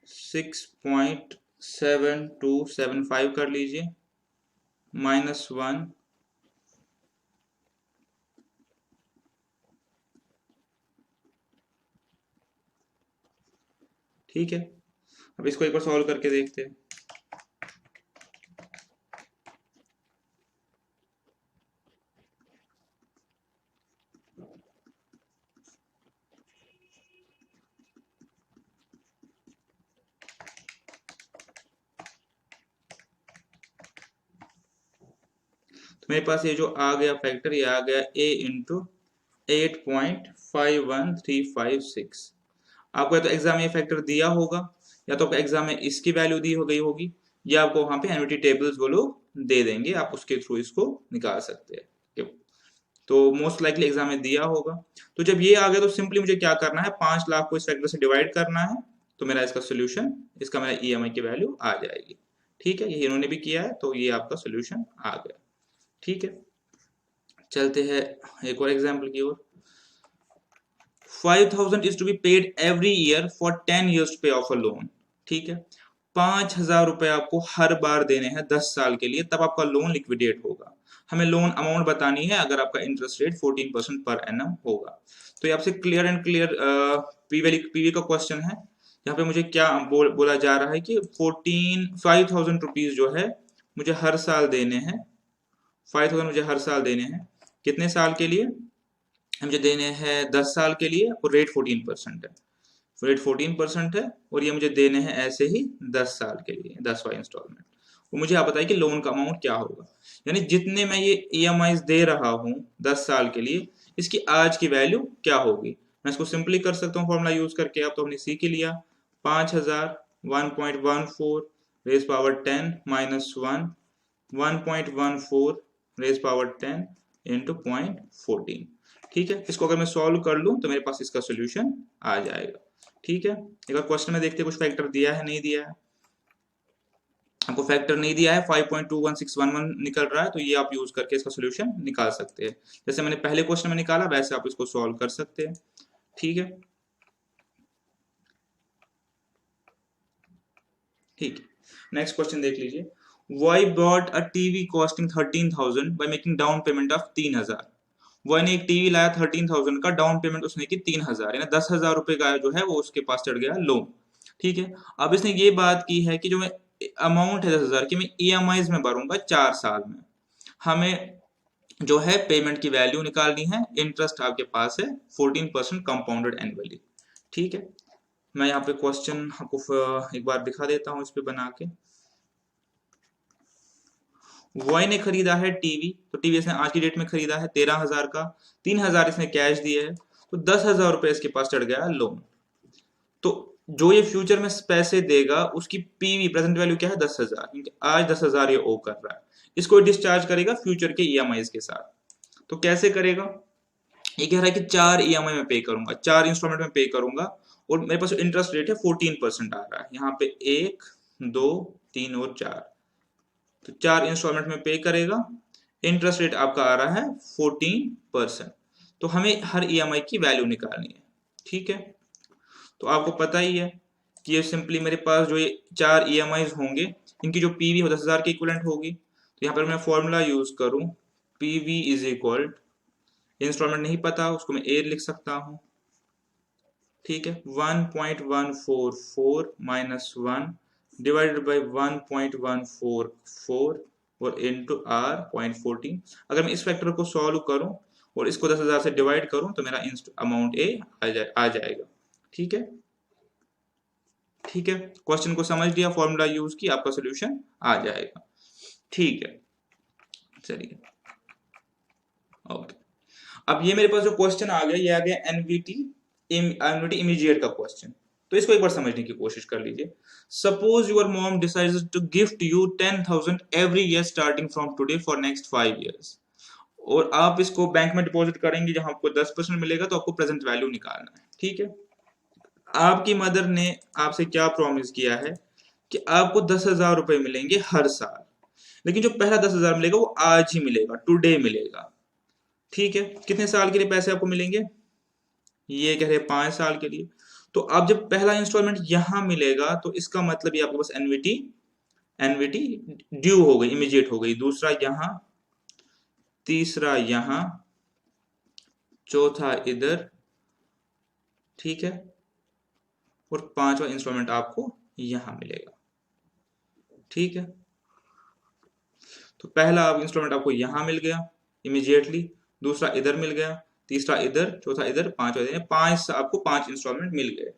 6.7275 कर लीजिए, -1 ठीक है, अब इसको एक बार सॉल्व करके देखते हैं। तो मेरे पास ये जो आ गया फैक्टर, ये आ गया a इंटू 8.51356। आपको या तो एग्जाम में ये फैक्टर दिया होगा, या तो आपको एग्जाम में इसकी वैल्यू दी हो गई होगी, या आपको वहां पे एन्युटी टेबल्स वो लोग दे देंगे, आप उसके थ्रू इसको निकाल सकते हैं। तो मोस्ट लाइकली एग्जाम में दिया होगा। तो जब ये आ गया तो सिंपली मुझे क्या करना है, 5 लाख को इस फैक्टर से डिवाइड करना है, तो मेरा इसका सोल्यूशन, इसका मेरा ईएमआई की वैल्यू आ जाएगी। ठीक है, ये इन्होंने भी किया है, तो ये आपका सोल्यूशन आ गया। ठीक है, चलते हैं एक और एग्जाम्पल की ओर। 5,000 is to be paid every year for 10 years to pay off a loan। ठीक है, 5,000 रुपए आपको हर बार देने हैं 10 साल के लिए, तब आपका लोन लिक्विडेट होगा। हमें लोन अमाउंट बतानी है अगर आपका इंटरेस्ट रेट 14% पर एनम होगा। तो ये आपसे क्लियर एंड क्लियर पीवी का क्वेश्चन है यहाँ पे मुझे क्या बोला जा रहा है कि 5,000 रुपीज जो है मुझे हर साल देने हैं। 5,000 मुझे हर साल देने हैं। कितने साल के लिए? मुझे देने हैं 10 साल के लिए, और रेट 14% है। रेट 14% है, और ये मुझे देने हैं ऐसे ही 10 साल के लिए, 10वां इंस्टॉलमेंट। वो मुझे आप बताइए कि लोन का अमाउंट क्या होगा, यानी जितने मैं ये EMI दे रहा हूँ 10 साल के लिए, इसकी आज की वैल्यू क्या होगी। मैं इसको सिंपली कर सकता हूँ फॉर्मूला यूज करके। अब तो हमने सीख ही लिया। 5,000 1.14 raise power 10 minus 1 1.14 raise power 10 into 0.14। ठीक है, इसको अगर मैं सॉल्व कर लूं तो मेरे पास इसका सोल्यूशन आ जाएगा। ठीक है, एक बार क्वेश्चन में देखते हैं कुछ फैक्टर दिया है नहीं दिया है। आपको फैक्टर नहीं दिया है, 5.21611 निकल रहा है, तो ये आप यूज करके इसका सोल्यूशन निकाल सकते हैं। जैसे मैंने पहले क्वेश्चन में निकाला वैसे आप इसको सॉल्व कर सकते हैं। ठीक है, ठीक है, नेक्स्ट क्वेश्चन देख लीजिए। Y bought a TV costing 13,000 by making down payment of 3,000। Y ने एक टीवी लाया 13,000 का, डाउन पेमेंट उसने की 3,000, यानी 10,000 रुपए का जो है वो उसके पास चढ़ गया लोन। ठीक है, अब इसने ये बात की है कि जो मैं अमाउंट है 10,000 की, मैं EMI में भरूंगा 4 साल में। हमें जो है पेमेंट की वैल्यू निकालनी है। इंटरेस्ट आपके पास है 14% कंपाउंडेड एनुअली। ठीक है, मैं यहाँ पे क्वेश्चन आपको एक बार दिखा देता हूँ इस पे बना के। वॉय ने खरीदा है टीवी, तो टीवी इसने आज की डेट में खरीदा है 13,000 का। 3,000 इसने कैश दिए है, तो 10,000 रुपए इसके पास चढ़ गया लोन। तो जो ये फ्यूचर में पैसे देगा उसकी पीवी प्रेजेंट वैल्यू क्या है? 10,000, क्योंकि आज 10,000 ये ओ कर रहा है। इसको डिस्चार्ज करेगा फ्यूचर के EMI के साथ। तो कैसे करेगा? ये कह रहा है कि 4 EMI में पे करूंगा, 4 इंस्टॉलमेंट में पे करूंगा, और मेरे पास इंटरेस्ट रेट है 14% आ रहा है। यहाँ पे 1 2 3 और 4, तो 4 इंस्टॉलमेंट में पे करेगा। इंटरेस्ट रेट आपका आ रहा है 14%। तो हमें हर EMI की वैल्यू निकालनी है। ठीक है, तो आपको पता ही है कि ये सिंपली मेरे पास जो ये 4 EMI होंगे, इनकी जो पीवी हो 10,000 के इक्विवेलेंट होगी। तो यहाँ पर मैं फॉर्मूला यूज करूं, पीवी इज इक्वल, इंस्टॉलमेंट नहीं पता उसको मैं ए लिख सकता हूं। ठीक है, 1.144 माइनस 1 डिवाइडेड बाई 1.144 और इंटू R 0.14। अगर मैं इस फैक्टर को सॉल्व करूं और इसको 10,000 से डिवाइड करूं तो मेरा अमाउंट ए आ जाएगा। ठीक है, ठीक है, क्वेश्चन को समझ लिया, फॉर्मूला यूज की, आपका सोल्यूशन आ जाएगा। ठीक है, चलिए, ओके। अब ये मेरे पास जो क्वेश्चन आ गया, ये आ गया एनवीटी इमीडिएट का क्वेश्चन। तो इसको एक बार समझने की कोशिश कर लीजिए। Suppose your mom decides to gift you 10,000 every year starting from today for next 5 years, और आप इसको बैंक में डिपॉजिट करेंगे जहां आपको 10% मिलेगा, तो आपको प्रेजेंट वैल्यू निकालना है। ठीक है, आपकी मदर ने आपसे क्या प्रॉमिस किया है कि आपको 10,000 रुपए मिलेंगे हर साल, लेकिन जो पहला 10,000 मिलेगा वो आज ही मिलेगा, टुडे मिलेगा। ठीक है, कितने साल के लिए पैसे आपको मिलेंगे? ये कह रहे हैं 5 साल के लिए। तो अब जब पहला इंस्टॉलमेंट यहां मिलेगा तो इसका मतलब ये आपके पास एनवीटी एनवीटी ड्यू हो गई, इमीडिएट हो गई। दूसरा यहां, तीसरा यहां, चौथा इधर। ठीक है, और 5वां इंस्टॉलमेंट आपको यहां मिलेगा। ठीक है, तो पहला इंस्टॉलमेंट आपको यहां मिल गया इमीडिएटली, दूसरा इधर मिल गया, तीसरा इधर, चौथा इधर, 5वां इधर, 5 आपको 5 इंस्टॉलमेंट मिल गए।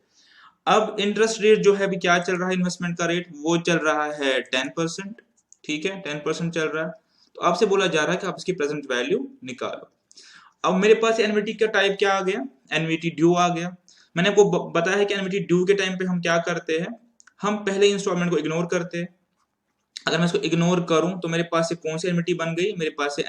अब इंटरेस्ट रेट जो है अभी क्या चल रहा है, इन्वेस्टमेंट का रेट वो चल रहा है 10%। ठीक है, 10% चल रहा है। तो आपसे बोला जा रहा है कि आप इसकी प्रेजेंट वैल्यू निकालो। अब मेरे पास एनवीटी का टाइप क्या आ गया? एनवीटी ड्यू आ गया। मैंने आपको बताया है कि एनवीटी ड्यू के टाइम पे हम क्या करते हैं, हम पहले इंस्टॉलमेंट को इग्नोर करते हैं। अगर मैं इसको इग्नोर करूं तो मेरे पास से कौन सी एनवीटी बन गई? मेरे पास से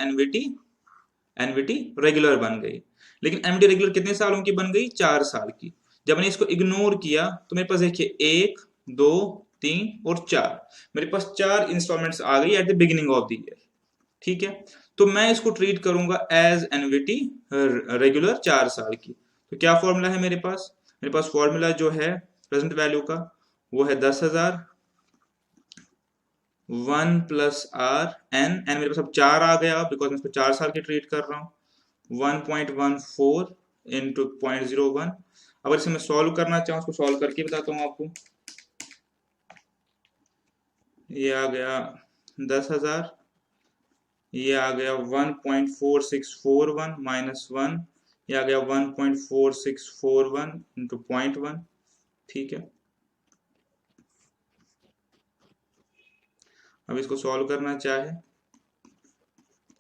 एनवीटी रेगुलर बन गई। लेकिन एनवीटी रेगुलर कितने सालों की बन गई? 4 साल की। जब मैंने इसको इग्नोर किया तो मेरे पास देखिए 1 2 3 और 4, मेरे पास 4 इंस्टॉलमेंट्स आ गई at the beginning of the year. ठीक है, तो मैं इसको ट्रीट करूंगा एज एनवीटी रेगुलर 4 साल की। तो क्या फॉर्मूला है मेरे पास? मेरे पास फॉर्मूला जो है प्रेजेंट वैल्यू का वो है 10,000 1 प्लस आर एन मेरे पास अब 4 आ गया बिकॉज मैं इसको 4 साल की ट्रीट कर रहा हूँ। 1.14 इंटू 0.01, अगर इसे मैं सॉल्व करना चाहूँ, उसको सॉल्व करके बताता हूँ आपको। ये आ गया 10,000, ये आ गया 1.4641 माइनस 1, ये आ गया 1.4641 इंटू 0.1। ठीक है, अब इसको सॉल्व करना चाहे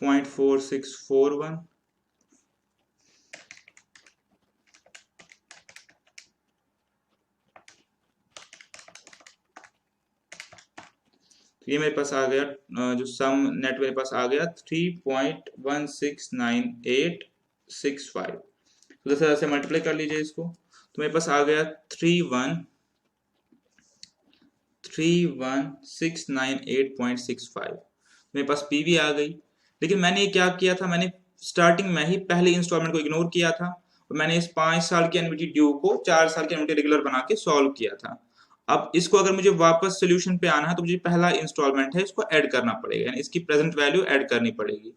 0.4641, तो ये मेरे पास आ गया, जो सम नेट मेरे पास आ गया 3.169865। तो 10,000 से मल्टीप्लाई कर लीजिए इसको, तो मेरे पास आ गया 31698.65। मेरे पास पीवी आ गई। लेकिन मैंने क्या किया था, मैंने स्टार्टिंग में ही पहले इंस्टॉलमेंट को इग्नोर किया था और मैंने इस 5 साल की एनविटी ड्यू को 4 साल की एनविटी रेगुलर बना के सॉल्व किया था। अब इसको अगर मुझे वापस सोल्यूशन पे आना है तो मुझे पहला इंस्टॉलमेंट है इसको ऐड करना पड़ेगा, यानी इसकी प्रेजेंट वैल्यू ऐड करनी पड़ेगी,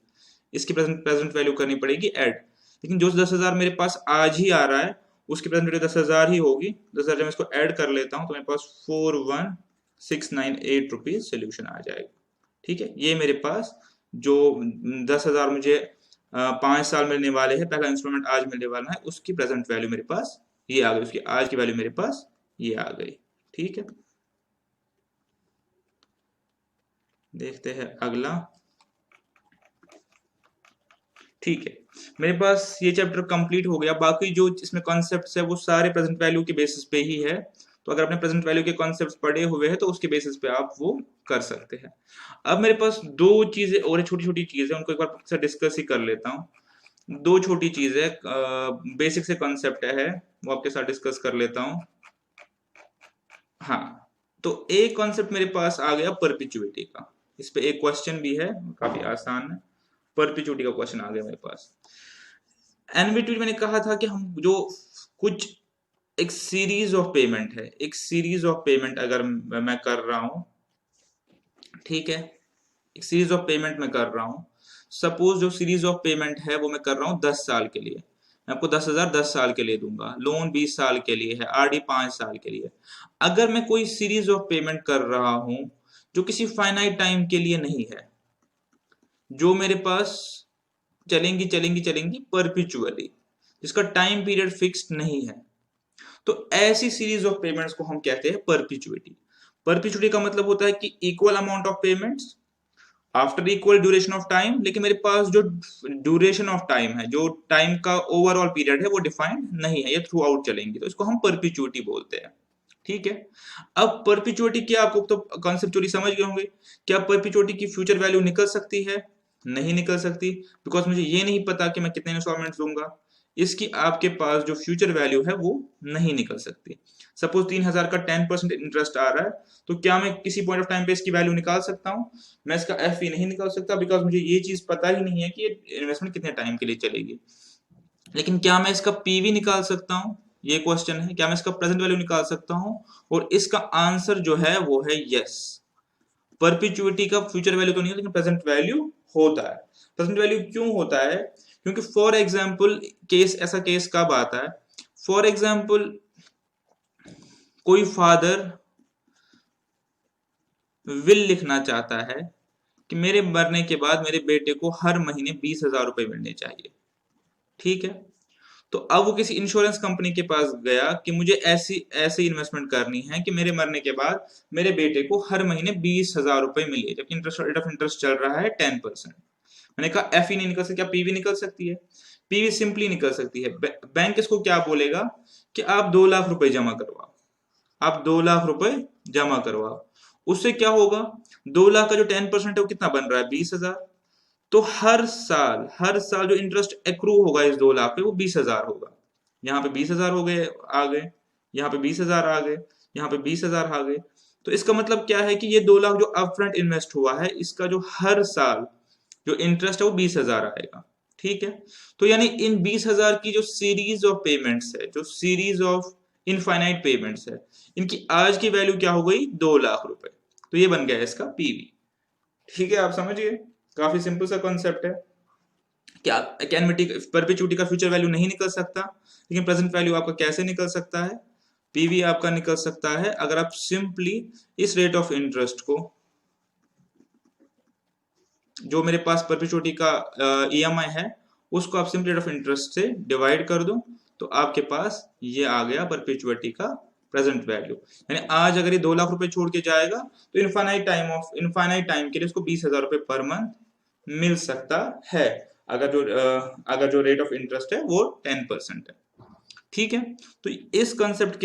इसकी प्रेजेंट वैल्यू करनी पड़ेगी ऐड। लेकिन जो 10,000 मेरे पास आज ही आ रहा है उसकी प्रेजेंट वैल्यू 10,000 ही होगी। 10,000 जब मैं इसको ऐड कर लेता हूँ तो मेरे पास 41,698 रुपीज सोल्यूशन आ जाएगा। ठीक है, ये मेरे पास जो 10,000 मुझे 5 साल मिलने वाले हैं, पहला इंस्टॉलमेंट आज मिलने वाला है, उसकी प्रेजेंट वैल्यू मेरे पास ये आ गई, उसकी आज की वैल्यू मेरे पास ये आ गई। ठीक है, देखते हैं अगला। ठीक है, मेरे पास ये चैप्टर कंप्लीट हो गया। बाकी जो इसमें कॉन्सेप्ट्स है वो सारे प्रेजेंट वैल्यू के बेसिस पे ही है, तो अगर आपने प्रेजेंट वैल्यू के कॉन्सेप्ट्स पढ़े हुए हैं तो उसके बेसिस पे आप वो कर सकते हैं। अब मेरे पास दो चीजें और छोटी छोटी चीजें, उनको एक बार से डिस्कस ही कर लेता हूँ। दो छोटी चीजें बेसिक से कॉन्सेप्ट है वो आपके साथ डिस्कस कर लेता हूँ। हाँ, तो एक कॉन्सेप्ट मेरे पास आ गया परपिचुइटी का। इस पे एक क्वेश्चन भी है, काफी आसान है। परपिचुइटी का क्वेश्चन आ गया मेरे पास। एनविटी मैंने कहा था कि हम जो कुछ एक सीरीज ऑफ पेमेंट है, एक सीरीज ऑफ पेमेंट अगर मैं कर रहा हूं, ठीक है, एक सीरीज ऑफ पेमेंट मैं कर रहा हूं। सपोज जो सीरीज ऑफ पेमेंट है वो मैं कर रहा हूं 10 साल के लिए। मैं आपको 10,000 10 साल के लिए दूंगा, लोन 20 साल के लिए है, आरडी 5 साल के लिए। अगर मैं कोई सीरीज ऑफ पेमेंट कर रहा हूं जो किसी फाइनाइट टाइम के लिए नहीं है, जो मेरे पास चलेंगी चलेंगी चलेंगी परपिचुअली, जिसका टाइम पीरियड फिक्स्ड नहीं है, तो ऐसी सीरीज ऑफ पेमेंट्स को हम कहते हैं परपिचुइटी। परपिचुइटी का मतलब होता है कि equal amount of payments after equal duration of time, लेकिन मेरे पास जो ड्यूरेशन ऑफ टाइम है, जो टाइम का ओवरऑल पीरियड है वो डिफाइंड नहीं है, ये थ्रू आउट चलेंगी, तो इसको हम परपिचुइटी बोलते हैं। ठीक है, अब परपिचुइटी क्या, आपको तो कॉन्सेप्चुअली समझ गए होंगे। क्या परपिचुइटी की फ्यूचर वैल्यू निकल सकती है? नहीं निकल सकती, बिकॉज मुझे ये नहीं पता कि मैं कितने इंस्टॉलमेंट्स दूंगा। इसकी आपके पास जो फ्यूचर वैल्यू है वो नहीं निकल सकती। सपोज 3,000 का 10% इंटरेस्ट आ रहा है, तो क्या मैं किसी पॉइंट ऑफ टाइम पे इसकी वैल्यू निकाल सकता हूँ? मैं इसका एफ नहीं निकाल सकता, बिकॉज मुझे ये चीज पता ही नहीं है कि ये इन्वेस्टमेंट कितने टाइम के लिए चलेगी। लेकिन क्या मैं इसका पीवी निकाल सकता हूँ? ये क्वेश्चन है, क्या मैं इसका प्रेजेंट वैल्यू निकाल सकता हूँ? और इसका आंसर जो है वो है यस। परपिचुइटी का फ्यूचर वैल्यू तो नहीं है, लेकिन प्रेजेंट वैल्यू होता है। प्रेजेंट वैल्यू क्यों होता है? क्योंकि फॉर एग्जाम्पल केस, ऐसा केस कब आता है? फॉर एग्जाम्पल कोई फादर विल लिखना चाहता है कि मेरे मरने के बाद मेरे बेटे को हर महीने 20,000 रुपए मिलने चाहिए। ठीक है, तो अब वो किसी इंश्योरेंस कंपनी के पास गया कि मुझे ऐसी ऐसी इन्वेस्टमेंट करनी है कि मेरे मरने के बाद मेरे बेटे को हर महीने 20,000 रुपए मिले, जबकि इंटरेस्ट रेट ऑफ इंटरेस्ट चल रहा है 10%। मैंने कहा एफ नहीं निकल सकती, क्या पीवी निकल सकती है? पीवी सिंपली निकल सकती है। बैंक इसको क्या बोलेगा कि आप 2 लाख रुपए जमा करवाओ, आप 2 लाख रुपए जमा करवाओ। उससे क्या होगा? 2 लाख का जो 10% है वो कितना बन रहा है? 20,000। तो हर साल जो इंटरेस्ट एक्रू होगा इस 2 लाख पे वो 20,000 होगा। यहाँ पे 20,000 हो गए, आ गए, यहाँ पे 20,000 आ गए, यहाँ पे 20,000 आ गए। तो इसका मतलब क्या है कि ये 2 लाख जो अपफ्रंट इन्वेस्ट हुआ है, इसका जो हर साल जो इंटरेस्ट है वो 20,000 आएगा। ठीक है, तो यानी इन 20,000 की जो सीरीज ऑफ पेमेंट्स है, जो सीरीज ऑफ इनफाइनाइट पेमेंट्स है, इनकी आज की वैल्यू क्या हो गई? 2 लाख रुपए। तो ये बन गया इसका पीवी। ठीक है, आप समझिए, काफी सिंपल सा कॉन्सेप्ट है। क्या परपेचुइटी का फ्यूचर वैल्यू नहीं निकल सकता, लेकिन प्रेजेंट वैल्यू आपका कैसे निकल सकता है? पीवी आपका निकल सकता है अगर आप सिंपली इस रेट ऑफ इंटरेस्ट को, जो मेरे पास परपेचुइटी का ईएमआई है, उसको आप सिंपली रेट ऑफ इंटरेस्ट से डिवाइड कर दो, तो आपके पास ये आ गया परपेचुइटी का प्रेजेंट वैल्यू। यानी आज अगर ये 2 लाख रुपए छोड़ के जाएगा तो इनफाइनाइट टाइम के लिए उसको 20,000 रुपए पर मंथ मिल सकता है, अगर जो रेट ऑफ इंटरेस्ट है वो 10% है। ठीक है, तो इस कंसेप्ट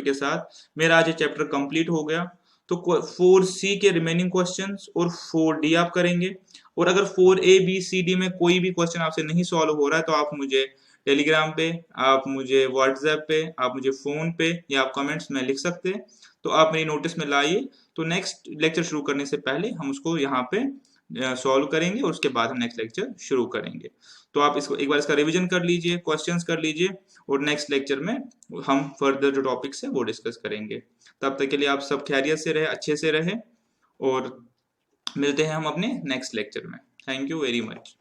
के साथ मेरा आज ये चैप्टर कंप्लीट हो गया। तो 4C के रिमेनिंग क्वेश्चंस और 4D आप करेंगे, और अगर 4A B C D में कोई भी क्वेश्चन आपसे नहीं सॉल्व हो रहा है तो आप मुझे टेलीग्राम पे, आप मुझे व्हाट्सएप पे, आप मुझे फोन पे या आप कमेंट्स में लिख सकते हैं। तो आप मेरी नोटिस में लाइए, तो नेक्स्ट लेक्चर शुरू करने से पहले हम उसको यहाँ पे सॉल्व करेंगे और उसके बाद हम नेक्स्ट लेक्चर शुरू करेंगे। तो आप इसको एक बार इसका रिवीजन कर लीजिए, क्वेश्चंस कर लीजिए, और नेक्स्ट लेक्चर में हम फर्दर जो टॉपिक्स है वो डिस्कस करेंगे। तब तक के लिए आप सब खैरियत से रहे, अच्छे से रहे, और मिलते हैं हम अपने नेक्स्ट लेक्चर में। Thank you very much.